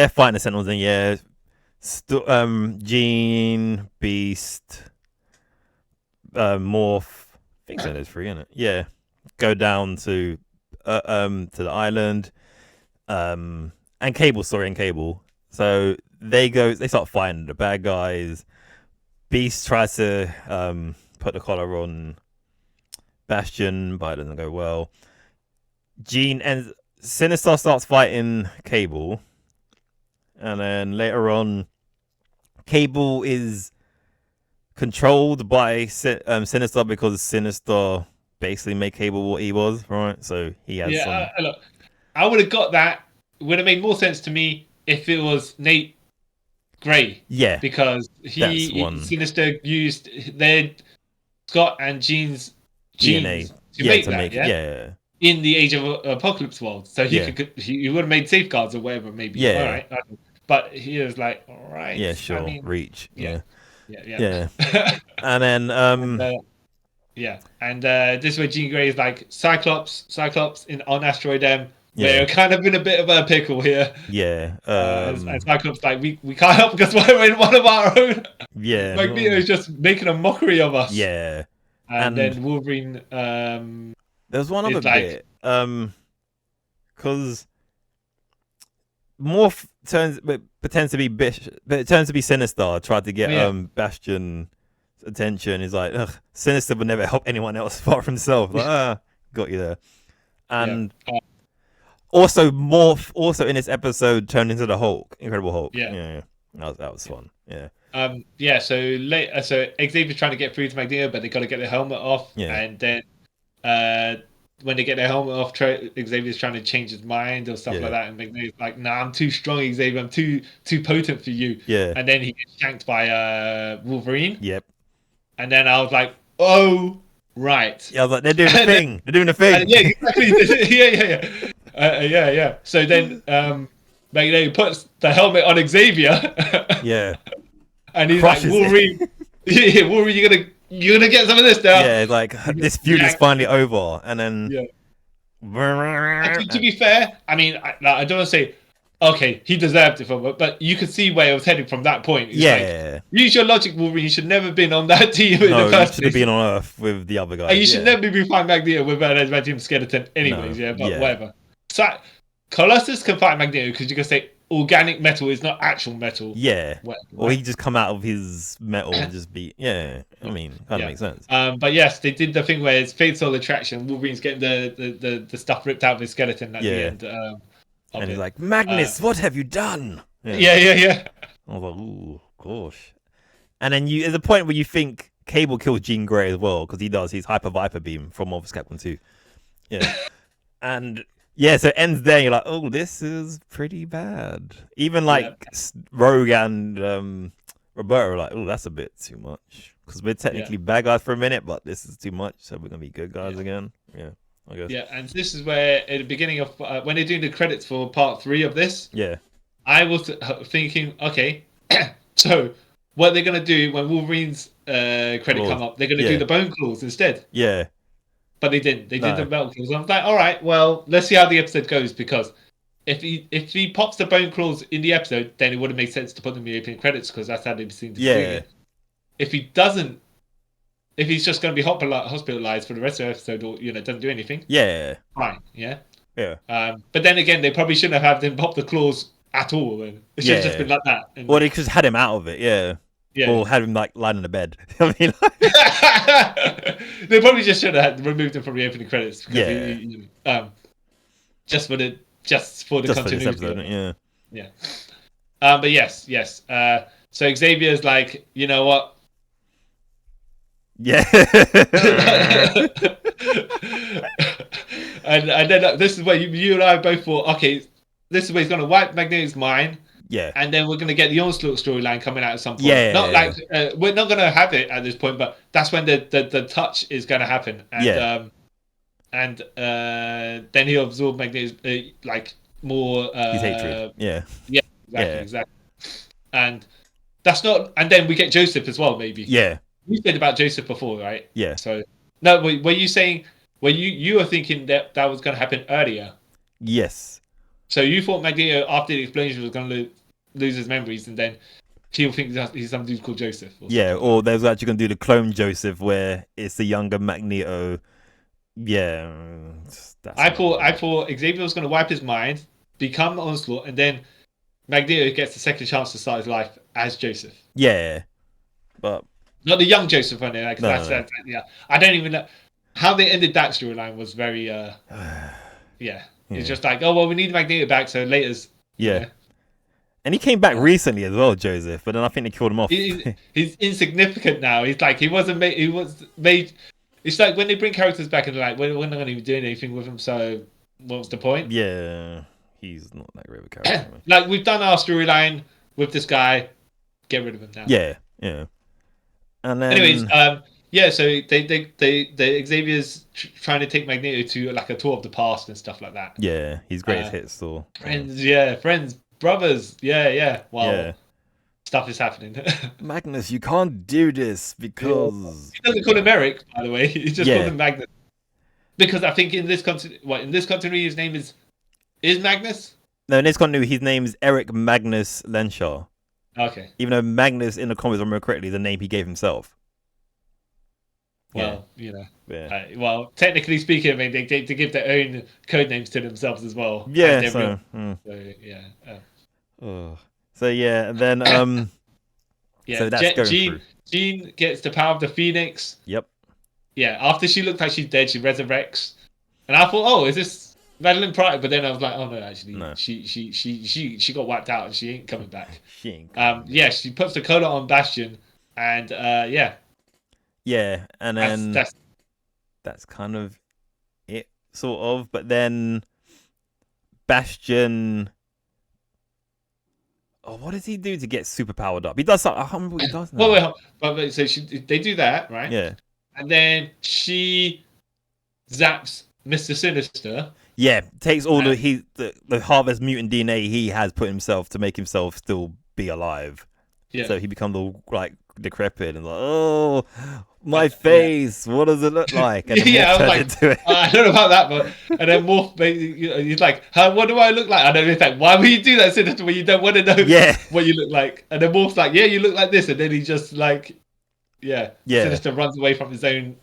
fighting the Sentinels, and Jean, Beast, Morph. I think so. There's three in it. Yeah, go down to the island, and Cable. So they start fighting the bad guys. Beast tries to put the collar on Bastion, but it doesn't go well. Jean and Sinister starts fighting Cable, and then later on, Cable is controlled by Sinister because Sinister basically made Cable what he was, right? So he has look, I would have got that. Would have made more sense to me if it was Nate Gray. Yeah, because Sinister used their Scott and Jean's genes to make that. In the Age of Apocalypse world, so he would have made safeguards or whatever, maybe. Yeah. All right. But he was like, all right. Yeah, sure. I mean, reach. Yeah. And then and this is where Jean Grey is like Cyclops on Asteroid M. We're kind of in a bit of a pickle here. Yeah. And Cyclops like we can't help because we're in one of our own. Yeah. Magneto is just making a mockery of us. Yeah. And then Wolverine. There's one other bit. Because Morph pretends to be Sinister. Tried to get Bastion's attention. He's like, ugh, Sinister would never help anyone else apart from himself. Like, got you there. And also Morph, also in this episode, turned into the Hulk, Incredible Hulk. Yeah. That was fun. Yeah. So Xavier's trying to get through to Magneto, but they got to get their helmet off. Yeah. And then when they get their helmet off, Xavier's trying to change his mind or stuff like that, and Magneto's like, "Nah, I'm too strong, Xavier. I'm too potent for you." Yeah. And then he gets shanked by Wolverine. Yep. And then I was like, "Oh, right." Yeah, I was like, "They're doing the thing. They're doing the thing." Yeah, exactly. Yeah. So then Magneto puts the helmet on Xavier. Yeah. And he's like, "Wolverine, Wolverine, you're gonna get some of this now." Yeah, like this feud is finally over, and then to be fair, I mean, I don't want to say, okay, he deserved it but you could see where it was heading from that point. It's like, use your logic, Wolverine. You should never have been on that team in the first place. You should have been on Earth with the other guys. And you should never be fighting Magneto with an adamantium skeleton, anyways. Whatever. So Colossus can fight Magneto because you can say organic metal is not actual metal. Yeah. Or he just come out of his metal and just be. Yeah. I mean, kind of makes sense. But yes, they did the thing where it's fatal attraction. Wolverine's getting the stuff ripped out of his skeleton at the end. And he's like, "Magnus, what have you done?" Yeah. I was like, "Ooh, gosh." And then there's a point where you think Cable kills Jean Grey as well because he does his Hyper Viper beam from Marvel's Capcom 2. Yeah. And so it ends there. And you're like, "Oh, this is pretty bad." Even like Rogue and Roberto are like, "Oh, that's a bit too much." Because we're technically bad guys for a minute, but this is too much, so we're gonna be good guys again. Yeah, I guess. Yeah, and this is where at the beginning of when they're doing the credits for part 3 of this, I was thinking, okay, so what they're gonna do when Wolverine's credit come up, they're gonna do the bone claws instead. Yeah. But they didn't. They did the metal claws. I'm like, all right, well, let's see how the episode goes because if he pops the bone claws in the episode, then it would have made sense to put them in the opening credits because that's how they've seen to do it. If he doesn't, if he's just going to be hospitalized for the rest of the episode, or doesn't do anything, fine, yeah. But then again, they probably shouldn't have had him pop the claws at all. Then it should have just been like that. Well, they just had him out of it, or had him like lying in the bed. I mean, they probably just should have removed him from the opening credits. Just for the continuity. Episode, but yes. So Xavier's like, you know what? Yeah. and then this is where you and I both thought, okay, this is where he's going to wipe Magneto's mind. Yeah. And then we're going to get the Onslaught storyline coming out at some point. We're not going to have it at this point, but that's when the touch is going to happen. And then he'll absorb Magneto's like more his hatred. Exactly. And That's not. And then we get Joseph as well, maybe. Yeah. You said about Joseph before, right? Yeah. So no, were you saying? Were you were thinking that was going to happen earlier? Yes. So you thought Magneto after the explosion was going to lose his memories, and then he'll think he's some dude called Joseph. Or there's actually going to do the clone Joseph, where it's the younger Magneto. Yeah. I thought Xavier was going to wipe his mind, become Onslaught, and then Magneto gets the second chance to start his life as Joseph. Yeah. But not the young Joseph on there. No. Yeah. I don't even know how they ended that storyline. Was very yeah. It's just like, oh well, we need Magneto back, so later's. Yeah. And he came back recently as well, Joseph. But then I think they killed him off. He's insignificant now. He's like he wasn't made. He was made. It's like when they bring characters back and they're like, we're not going to be doing anything with him. So what's the point? Yeah, he's not that great of a character. Like we've done our storyline with this guy. Get rid of him now. Yeah. And then, anyways, yeah. So they Xavier's trying to take Magneto to like a tour of the past and stuff like that. Yeah, his greatest hits or friends, brothers. Yeah. Well, stuff is happening. Magnus, you can't do this because he doesn't call him Eric, by the way. He just calls him Magnus. Because I think in this continuity, his name is Magnus. No, in this continuity, his name is Eric Magnus Lenshaw. Okay. Even though Magnus in the comics, if I remember correctly, is the name he gave himself. Well, well, technically speaking, I mean, they give their own code names to themselves as well. Yeah. So yeah. So yeah, and then so that's going through. Jean gets the power of the Phoenix. Yep. Yeah, after she looked like she's dead, she resurrects. And I thought, oh, is this Madeline Pryor? But then I was like, oh no, actually, no. She got wiped out and she ain't coming back. She ain't coming back. Yeah, she puts the cola on Bastion, and Yeah, and then that's kind of it, sort of. But then Bastion. Oh, what does he do to get super powered up? He does something. I can't remember what he does now. Well, so they do that, right? Yeah. And then she zaps Mr. Sinister. Yeah, takes all the harvest mutant DNA he has put himself to make himself still be alive. Yeah. So he becomes all like decrepit and like, oh, my face. What does it look like? And I was like, I don't know about that, but and then Morph, he's like, what do I look like? And then he's like, why would you do that, Sinister, when you don't want to know what you look like? And then Morph's like, yeah, you look like this, and then he just like, Sinister runs away from his own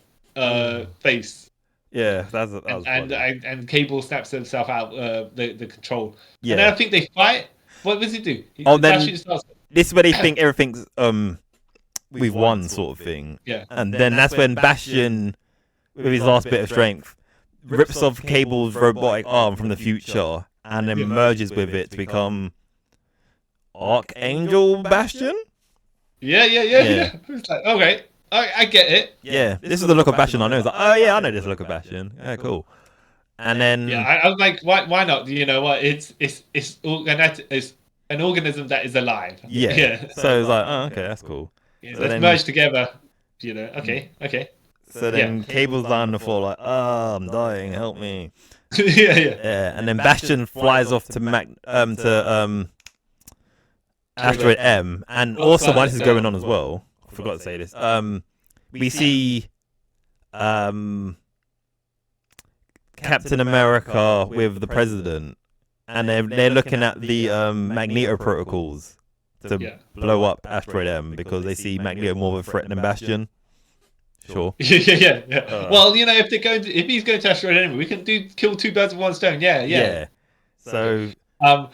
face. Yeah, that was and Cable snaps himself out the control. Yeah. And then I think they fight. What does he do? This is where they think everything's we've won, sort of thing. Yeah. And then that's when Bastion, with his last bit of strength, rips off Cable's robotic arm from the future and then merges with it to become Archangel Bastion? Yeah. It's like, okay, I get it. Yeah, this is the look of Bastion I know. It's like, oh yeah, I know this look of Bastion. Yeah, cool. And then I was like, why not? You know what? It's an organism that is alive. Yeah. So it's like, oh, okay, that's cool. Yeah, so let's merge together. You know, okay. So then Cable's on the floor like, oh, I'm dying, help me. Yeah. And then Bastion flies off to Asteroid M. And also, while this is going on as well, I forgot to say this. We see Captain America with the president, and they're looking at the Magneto protocols to blow up Asteroid M because they see Magneto more of a threat than Bastion. Sure. Yeah. Well, you know, if he's going to Asteroid M, we can kill two birds with one stone. Yeah. So. But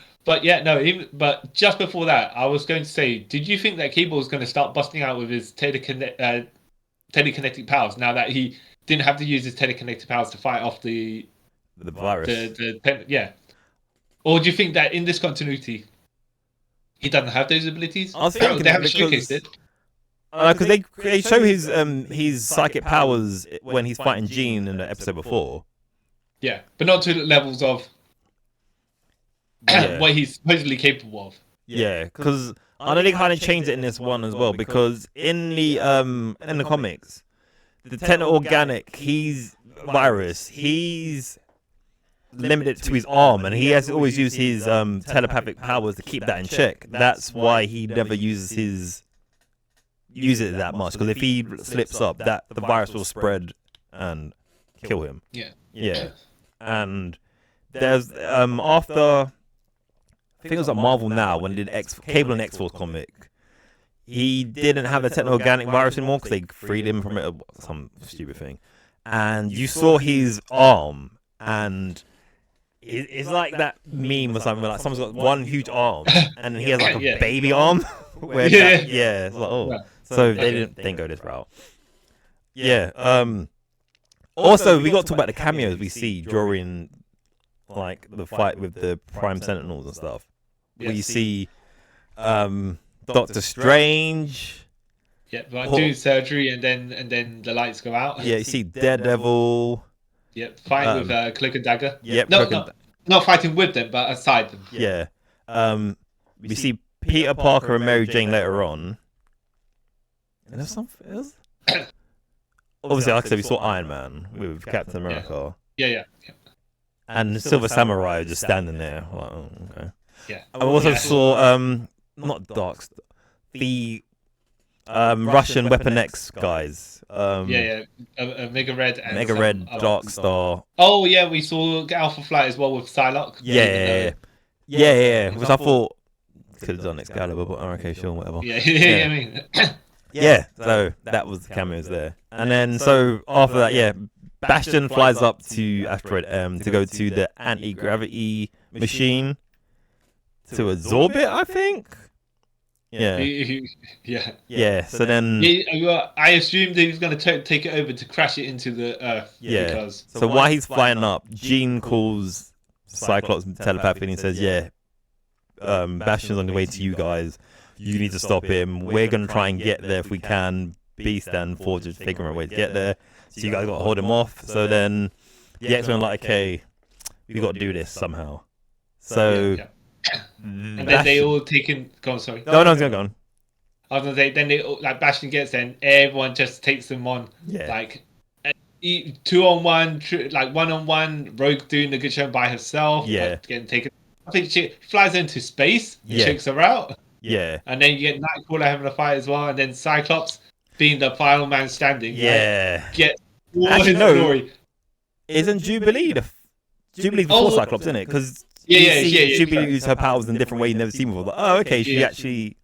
but just before that, I was going to say, did you think that Cable was going to start busting out with his telekinetic powers now that he didn't have to use his telekinetic powers to fight off the virus? Or do you think that in this continuity he doesn't have those abilities? I was thinking they haven't showcased it. Because they show his psychic powers when he's fighting Jean in the episode before. Yeah, but not to the levels of what he's supposedly capable of. Yeah, because I know they kind of changed it in this one as well. Because in the comics, the techno-organic virus, he's limited to his arm, and he has to always use his telepathic powers to keep that in check. That's why he never uses it that much, because if he slips up, that the virus will spread and kill him. Yeah. And there's after, I think it was at Marvel Now when they did Cable and X-Force comic, he didn't have the techno-organic virus anymore because they freed him from it, or some stupid thing. And you saw his arm, and it's like that meme or something, like someone's got one huge arm and he has like a baby arm. It's like, oh. So they didn't go this route. Also, we got to talk about the cameos we see during like the fight with the Prime Sentinels and stuff. We see Doctor Strange. Yeah, like doing surgery and then the lights go out. Yeah, you see Daredevil. Yep, fighting with Cloak and Dagger. Yep, not fighting with them, but aside them. Yeah. We see Peter Parker and Mary Jane later on. And there's something else. Obviously, like I said, we saw Iron Man with Captain America. Yeah. And Silver Samurai just standing there. Like, oh, okay. Yeah. I also saw not Darks, the Russian Weapon X guys. Mega Red and Mega Red, Dark Star. Oh yeah, we saw Alpha Flight as well with Psylocke. Yeah. Which I thought could have done Excalibur, but okay, sure, whatever. I mean. So that was the cameos there. And then, so after that, Bastion flies up to Asteroid M to go to the anti-gravity machine to absorb it, I think. So then... I assumed he was going to take it over to crash it into the Earth. Because... So while he's flying up, Jean calls Cyclops telepathically and says, Bastion's on the way to you guys. You need to stop him. We're going to try and get there if we can. Beast and Forge is figuring a way to get there. So you guys got to hold him off. So then the X-Men are like, okay, we got to do this somehow. So... And then they all taken... Go on, sorry. No, go on. I was going to say, then they like Bastion gets there and everyone just takes them on. Like 2-on-1, like 1-on-1, Rogue doing the good show by herself. Like, getting taken. I think she flies into space, checks her out. And then you get Nightcrawler having a fight as well, and then Cyclops being the final man standing. Get all his glory. Isn't Jubilee before Cyclops, isn't it? Because Jubilee uses her powers in a different way you've never seen before. Like, oh, okay, she actually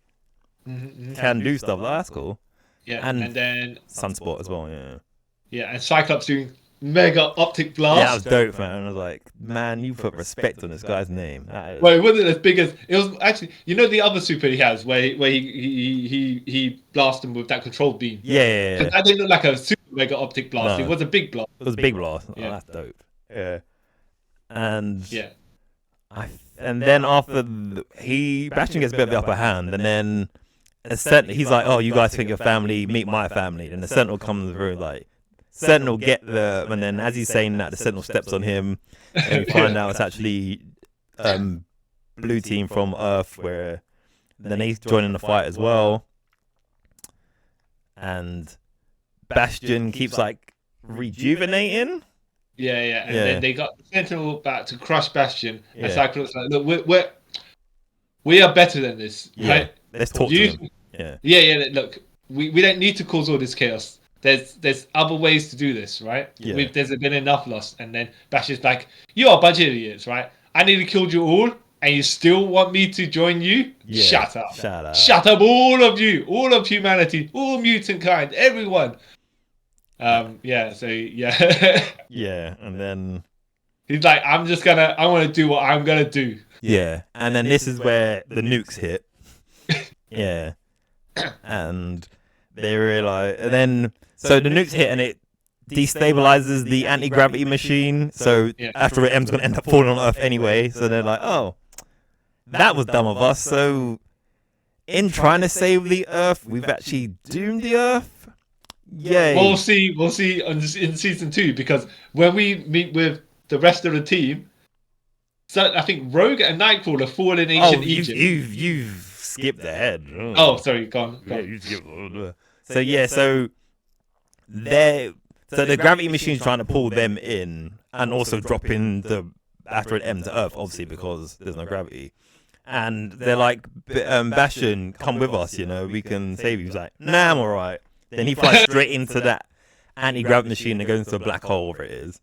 can do stuff. Like, that's cool. And then Sunspot as well. And Cyclops doing mega optic blast. Yeah, that was dope, man. I was like, man, you put respect on this guy's name. Well, it wasn't as big as it was actually. You know the other super he has, where he blasts him with that control beam. Yeah. That didn't look like a super mega optic blast. No. It was a big blast. It was a big blast. Oh, that's dope. Yeah. And and then after Bastion gets a bit of the upper hand, and then he's like, oh, you guys think your family, meet my family, and the Sentinel comes through like. Sentinel and then as he's saying that, the Sentinel steps on him, and we find out it's actually Blue Team from Earth, where then he's joining the fight as well. And Bastion keeps like rejuvenating. And then they got the Sentinel back to crush Bastion, and Cyclops like, look, we are better than this, right? Let's talk to him. Look, we don't need to cause all this chaos. There's other ways to do this, right? There's been enough lost. And then Bastion's like, you are a bunch of idiots, right? I nearly killed you all, and you still want me to join you? Shut up. Shut up, all of you. All of humanity. All mutant kind. Everyone. And then... He's like, I want to do what I'm going to do. Yeah, and then this is where the nukes hit. And they realize... And then... So the nukes hit and it destabilizes the anti-gravity machine. So Asteroid M's going to end up falling on Earth anyway. So they're like, oh, that was dumb of us. So in trying to save the Earth, we've actually doomed the Earth. Yay. We'll see in season 2, because when we meet with the rest of the team, so I think Rogue and Nightcrawler fall in ancient Egypt. You've skipped ahead. Oh, sorry, go on. You skipped. So the gravity machine's trying to pull them in and also drop in the Asteroid M to Earth, obviously because there's no gravity. And they're like, Bastion, come with us, you know, we can save you. He's like, nah, I'm alright. Then he flies straight into that anti-gravity machine and goes into a black hole, whatever it is.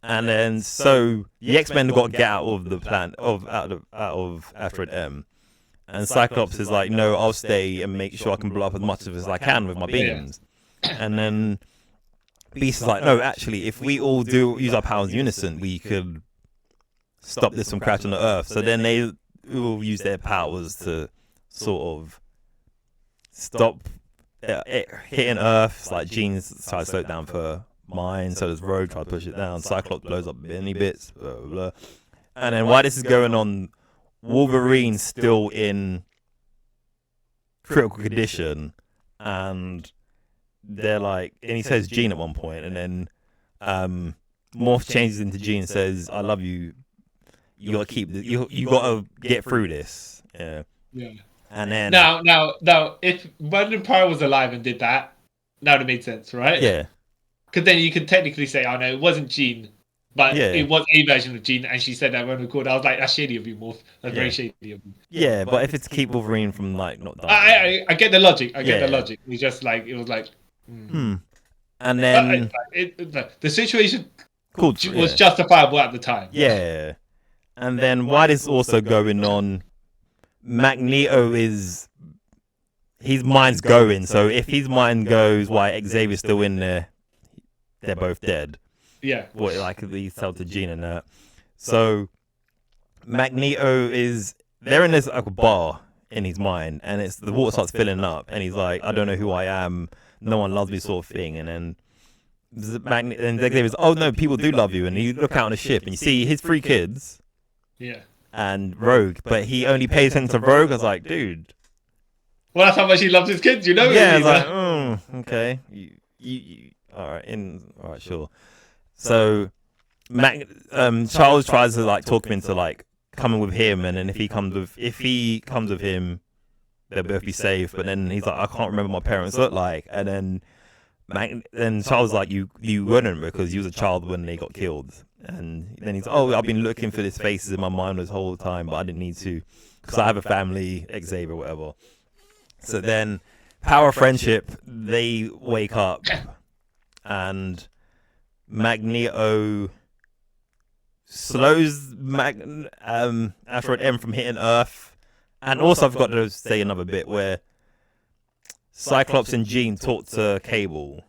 And then so the X-Men got to get out of the planet, out of Asteroid M. And Cyclops is like, no, I'll stay and make sure I can blow up as much of it as I can with my beams. And then Beast is like, no, actually, if we all use our powers in unison, we could stop this from crashing to Earth. So then they will use their powers to sort of stop it hitting Earth. It's like Jean's try to slow it down for mine, so does Rogue try to push it down. Cyclops blows up many bits, blah, blah, blah. And then while this is going on, Wolverine's still in critical condition, and they're like, and he says Jean at one point, and then Morph changes into Jean and says, I love you, you gotta keep this, you gotta get through this. Yeah. And then now if Roland Pryor was alive and did that, that would have made sense, right? Yeah. Because then you could technically say, oh no, it wasn't Jean, but it was a version of Jean, and she said that when we recorded. I was like, that's shady of you, Morph. That's very shady of you. Yeah, but if it's to keep Wolverine from like not dying. I get the logic. I get the logic. It's just like, it was like... And then... the situation was justifiable at the time. Yeah. And then while this is also going on, Magneto is... his mind's going, so if his mind goes while Xavier's still in there, they're both dead. Yeah. What, like he told to Jean and that. So Magneto is... they're in this like a bar in his mind, and it's the water starts filling up, and he's like, I don't know who I am, no one loves me, sort of thing. And then and Xavier's, oh no, people do love you. And you look out on the ship and you see his 3 kids. Yeah. And Rogue, but he only pays attention to Rogue. I was like, dude. Well, that's how much he loves his kids, you know? Yeah, I was like, oh, okay. You all right, sure. So Charles tries to like talk him into like coming with him, and then if he comes with him, they'll both be safe. But then he's like, I can't remember what my parents look like. And then Charles is like, you wouldn't, because you was a child when they got killed. And then he's like, oh, I've been looking for this faces in my mind this whole time, but I didn't need to because I have a family, Xavier, whatever. So then, power of friendship, they wake up, and Magneto slows Asteroid M from hitting Earth. And also, I've got to say another bit where Cyclops and Jean talk to Cable,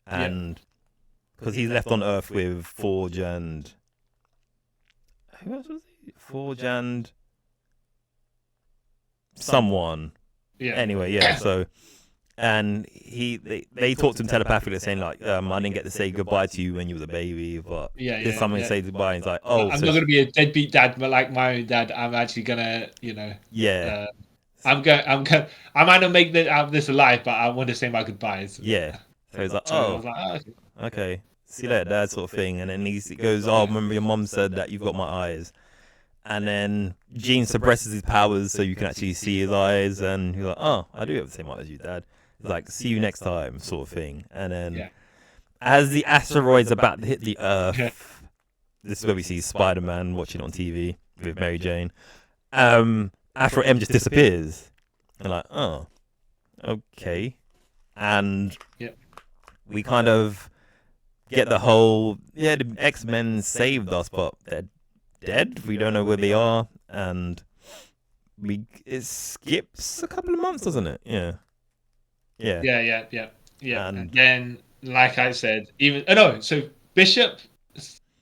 and because he's left on Earth with Forge and... who else was he? Forge and... someone. Yeah. Anyway, yeah, so... and they talked to him telepathically, saying like, I didn't get to say goodbye to you when you was a baby, but there's something to say goodbye. And he's like, oh, I'm not gonna be a deadbeat dad, but like my own dad, I'm actually gonna, you know, I might not make it out of this alive, but I want to say my goodbyes. Yeah. So he's like, oh, okay, see you later, dad, sort of thing. And then he goes, oh, remember your mom said that you've got my eyes. And then Jean suppresses his powers so you can actually see his eyes, and he's like, oh, I do have the same eyes as you, dad. He's like, see you next time, sort of thing. And then as the asteroid's about to hit the Earth, this is where we see Spider-Man watching on TV with Mary Jane. Asteroid M just disappears. And like, oh, okay. And we kind of get the whole, the X-Men saved us, but they're dead. We don't know where they are. And it skips a couple of months, doesn't it? Yeah. And then, like I said, so Bishop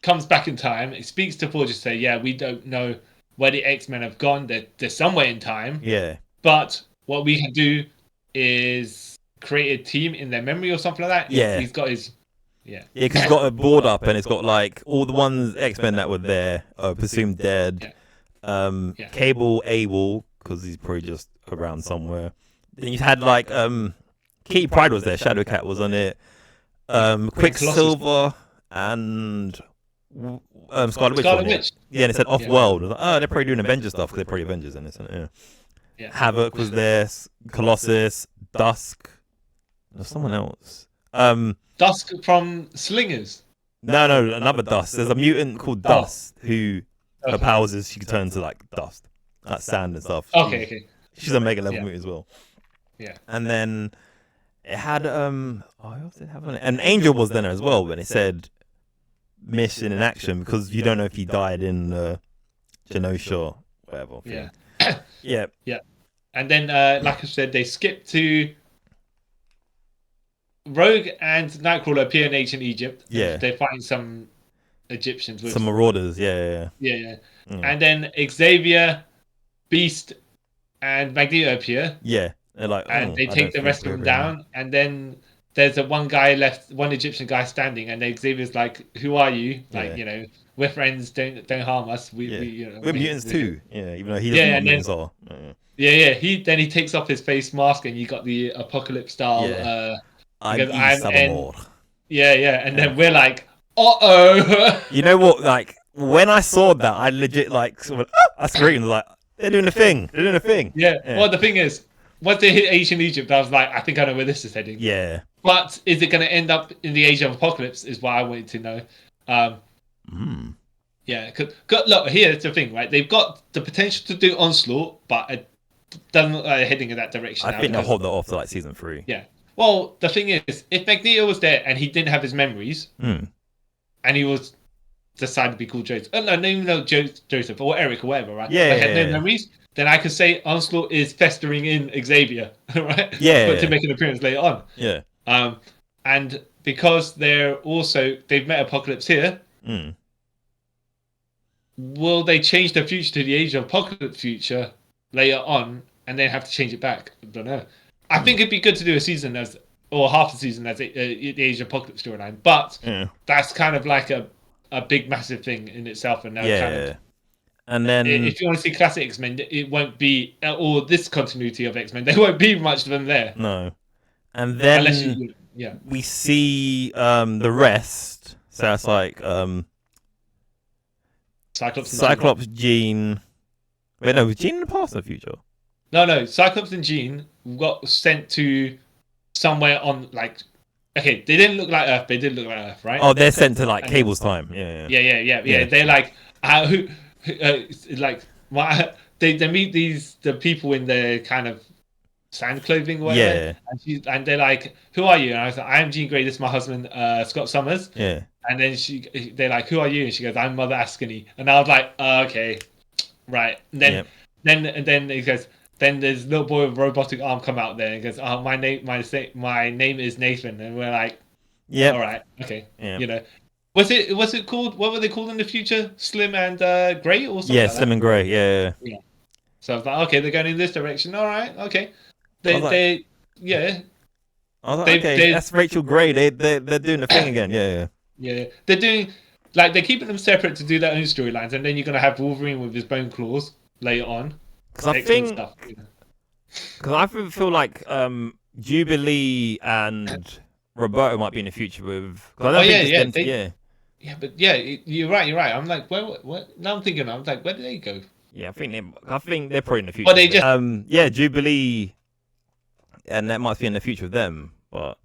comes back in time. He speaks to Forge to say, we don't know where the X-Men have gone. They're somewhere in time. Yeah. But what we can do is create a team in their memory or something like that. Yeah. He's got his... Yeah, because it's got a board up, and it's got like all the ones X-Men that were there are presumed dead. Cable, Abel, because he's probably just around somewhere. Then you had like Kitty Pryde was there, Shadowcat was on it, Quicksilver and Scarlet Witch. Yeah, and it said Off-World. Like, oh, they're probably doing Avengers stuff because they're probably Avengers in this, isn't it? Yeah. Havoc was there, Colossus, Dusk. There's someone else. Dusk from Slingers. No, another Dust. There's a mutant called Dust who her powers is she can turn to like dust, like sand and stuff. Okay. She's a mega level mutant as well. Yeah. And then it had what else did it have on it? An Angel was there as well, when it said mission in action because you don't know if he died in Genosha, whatever. Yeah. Yeah. Yeah. And then, like I said, they skipped to Rogue and Nightcrawler appear in ancient Egypt. Yeah. They find some Egyptians with some marauders. Yeah. And then Xavier, Beast, and Magneto appear. Yeah. They're like, and they take the rest of them down. And then there's one guy left, one Egyptian guy standing, and then Xavier's like, "Who are you? Like, we're friends. Don't harm us. We're mutants too. Yeah, even though he doesn't know what mutants are. Yeah. He takes off his face mask, and you got the apocalypse style. Yeah. I'm and then we're like, uh-oh. You know what? Like when I saw that, I legit like sort of, I screamed like, they're doing a thing. Yeah. Well, the thing is, once they hit ancient Egypt, I was like, I think I know where this is heading. Yeah. But is it going to end up in the Age of Apocalypse? Is what I wanted to know. Yeah. Look, here's the thing, right? They've got the potential to do Onslaught, but it doesn't look like they're heading in that direction. I think they'll hold that off to like season 3. Yeah. Well, the thing is, if Magneto was there and he didn't have his memories, and he was decided to be called Joseph, Joseph or Eric or whatever, right? Yeah. But had no memories, then I could say Onslaught is festering in Xavier, right? Yeah. But to make an appearance later on. Yeah. And because they've met Apocalypse here, will they change the future to the Age of Apocalypse future later on and then have to change it back? I don't know. I think it'd be good to do a season or half a season as the Age of Apocalypse storyline, but that's kind of like a big, massive thing in itself. And now and then if you want to see classic X-Men, it won't be, or this continuity of X-Men, there won't be much of them there. No. And then we see the rest. So that's like Cyclops, Jean. Wait, no, was Jean in the past or the future? No. Cyclops and Jean got sent to somewhere on like. Okay, they didn't look like Earth. But they did look like Earth, right? Oh, they're sent to like Cable's time. Yeah. They're like they meet the people in their kind of sand clothing, or whatever. And they're like, "Who are you?" And I was like, "I'm Jean Grey. This is my husband, Scott Summers." Yeah. And then they're like, "Who are you?" And she goes, "I'm Mother Askany." And I was like, "Okay, right." And then he goes, then there's a little boy with a robotic arm come out there and goes, "Oh, my name is Nathan." And we're like, "Yeah, all right, okay." Yeah. Was it called? What were they called in the future? Slim and Grey or something? Yeah, Slim and Grey. Yeah. So I was like, okay, they're going in this direction. All right, okay. I was like, okay, that's Rachel Grey. They're doing the thing again. Yeah. They're doing they're keeping them separate to do their own storylines, and then you're gonna have Wolverine with his bone claws later on. Because I feel like Jubilee and Roberto might be in the future with. Yeah, but you're right. I'm like, what? Now I'm thinking, where did they go? Yeah, I think they're probably in the future. Well, they just Jubilee, and that might be in the future with them. But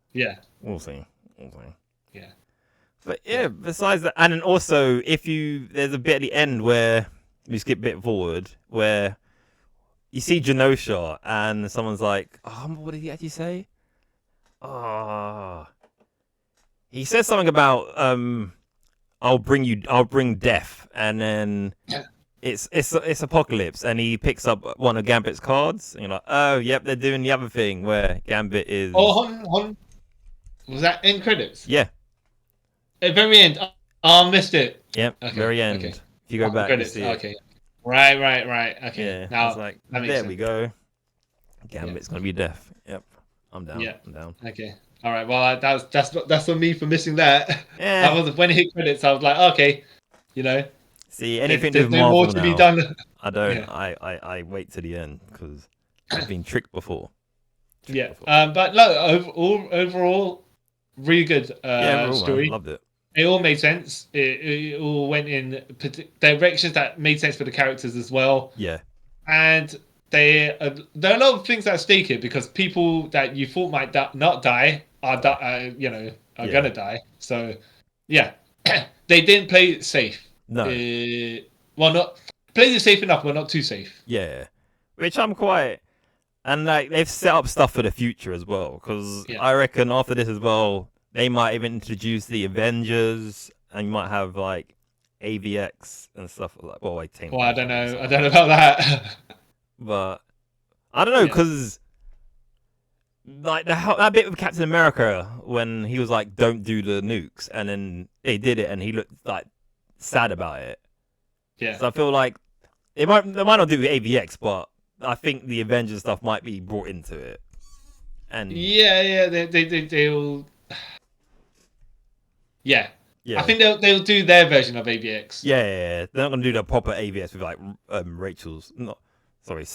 we'll see. Yeah. But besides that, and then also there's a bit at the end where we skip a bit forward where you see Genosha and someone's like, what did he actually say? He says something about I'll bring death, and then it's Apocalypse, and he picks up one of Gambit's cards, and you're like, oh, yep, they're doing the other thing where Gambit is. Oh, hold on. Was that end credits? Yeah. At very end. I missed it. Yep. Okay. Very end. Okay. If you go back, credits. You see okay. Right. Okay. Yeah. Now, I was like, there we go. Gambit's gonna be deaf. Yep. I'm down. Yeah. I'm down. Okay. All right. Well, that's on me for missing that. Yeah. When it hit credits, I was like, okay, See, anything there's with no Marvel more to now, be done. I don't. Yeah. I wait to the end because I've been tricked before. But no, overall, really good story. Man, loved it. It all made sense. It all went in directions that made sense for the characters as well. Yeah. And there are a lot of things at stake here because people that you thought might not die are gonna die. So, yeah, they didn't play it safe. No. Well, not played it safe enough, but not too safe. Yeah, which I'm quite. And like they've set up stuff for the future as well, because I reckon after this as well, they might even introduce the Avengers, and you might have like AVX and stuff like. Well, like Well, I don't know. I don't know about that. But I don't know, because like that bit with Captain America when he was like, "Don't do the nukes," and then they did it, and he looked like sad about it. Yeah. So I feel like they might not do AVX, but I think the Avengers stuff might be brought into it. And they'll. Yeah. I think they'll do their version of AVX. Yeah. They're not gonna do the proper AVX with like Rachel's. Not sorry.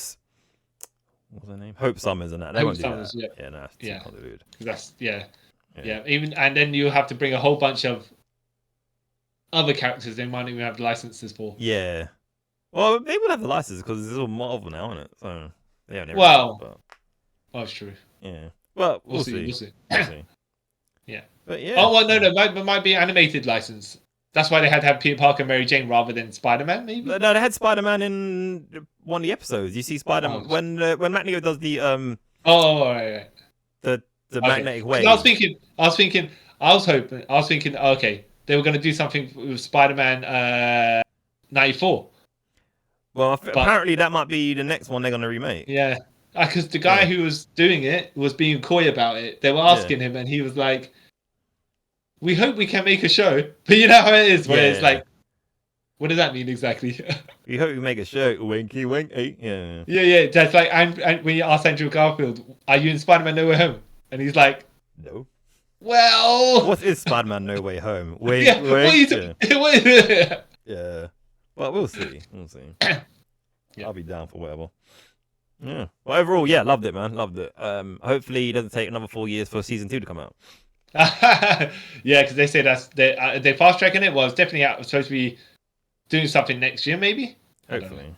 What's her name? Hope Summers and that. They won't do that. Yeah, no, that's too convoluted. That's yeah. Even and then you have to bring a whole bunch of other characters they might even have licenses for. Yeah. Well, they would have the license because it's all Marvel now, isn't it? So yeah. That's true. Yeah. Well, we'll see. We'll see. Yeah. But yeah. Oh well, no. It might be animated license. That's why they had to have Peter Parker and Mary Jane rather than Spider-Man, maybe. No, they had Spider-Man in one of the episodes. You see Spider-Man when Magneto does the right. the magnetic wave. I was thinking. Okay, they were going to do something with Spider-Man 94. Well, apparently that might be the next one they're going to remake. Yeah, because the guy who was doing it was being coy about it. They were asking him, and he was like, "We hope we can make a show," but you know how it is, where it's like, what does that mean exactly? We hope we make a show. Winky, winky. Yeah. Yeah. That's like, and when you ask Andrew Garfield, "Are you in Spider-Man No Way Home?" and he's like, "No." Well, what is Spider-Man No Way Home? Wait. Yeah. Well, we'll see. I'll be down for whatever. Yeah. Well, overall, loved it, man. Loved it. Hopefully, it doesn't take another 4 years for season 2 to come out. Yeah, because they say they fast tracking it. Well, it's definitely supposed to be doing something next year, maybe. Hopefully.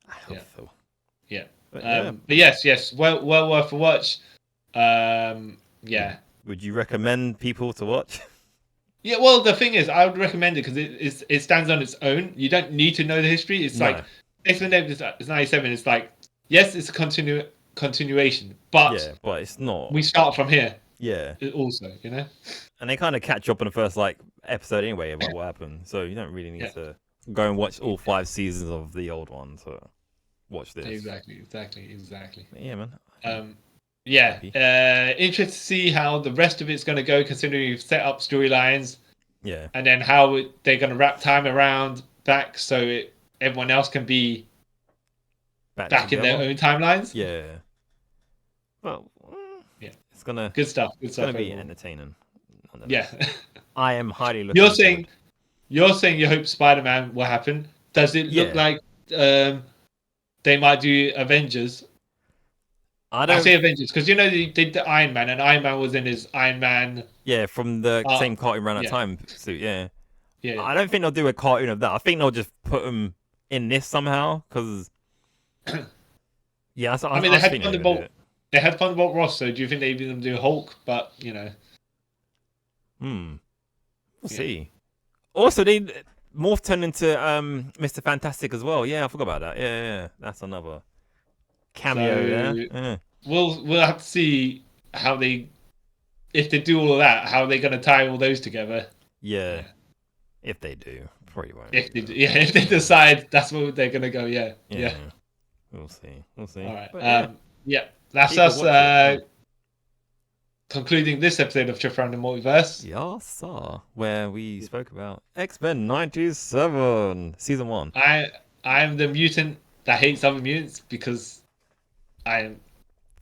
I hope so. Yeah. But yes, well worth a watch. Yeah. Would you recommend people to watch? Yeah, well, the thing is, I would recommend it because it stands on its own. You don't need to know the history. It's like X-Men is 97. It's like, yes, it's a continuation, but it's not. We start from here. Yeah. Also, you know. And they kind of catch up in the first episode anyway about what happened, so you don't really need to go and watch all 5 seasons of the old one to watch this. Exactly. But yeah, man. Interested to see how the rest of it's going to go, considering you've set up storylines. Yeah. And then how they're going to wrap time around back so everyone else can be back in their own timelines. Yeah. Well, it's gonna good stuff. It's gonna be entertaining. Yeah. I am highly looking. You're saying you hope Spider-Man will happen. Does it look like they might do Avengers? I say Avengers because they did the Iron Man, and Iron Man was in his Iron Man. Yeah, from the same cartoon around that time suit. Yeah. I don't think they'll do a cartoon of that. I think they'll just put him in this somehow because. Yeah, I mean, they had Thunderbolt. They had Thunderbolt Ross. So do you think they're even going to do Hulk? But we'll see. Also, they Morph turned into Mr. Fantastic as well. Yeah, I forgot about that. Yeah. That's another cameo. Yeah. We'll have to see how if they do all of that, how they're going to tie all those together. Yeah. If they do, probably won't. If they decide that's where they're going to go. Yeah. We'll see. All right. That's us concluding this episode of Trip Around the Multiverse. Yes, sir. Where we spoke about X-Men 97, season 1. I am the mutant that hates other mutants because I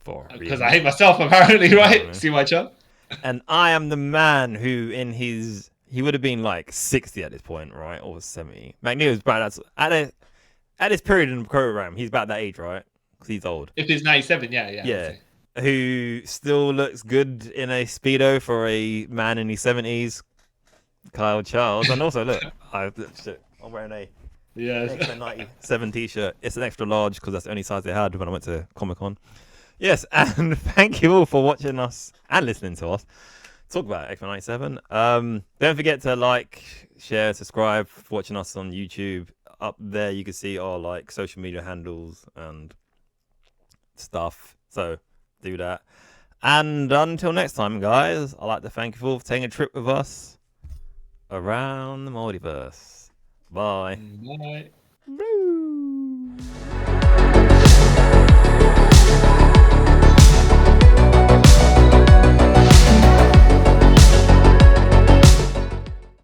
hate myself, apparently, right? See my chart? And I am the man who, he would have been like 60 at this point, right? Or 70. Magneto's about at this period in the program, he's about that age, right? Because he's old. If he's 97, yeah. Who still looks good in a speedo for a man in his 70s, Kyle Charles. And also, look, I'm wearing a X-Men 97 t-shirt. It's an extra large because that's the only size they had when I went to Comic-Con. Yes, and thank you all for watching us and listening to us talk about X-Men 97. Don't forget to like, share, subscribe. Watching us on YouTube. Up there, you can see our like social media handles and stuff. So do that. And until next time, guys, I'd like to thank you all for taking a trip with us around the multiverse. Bye. Bye. Woo.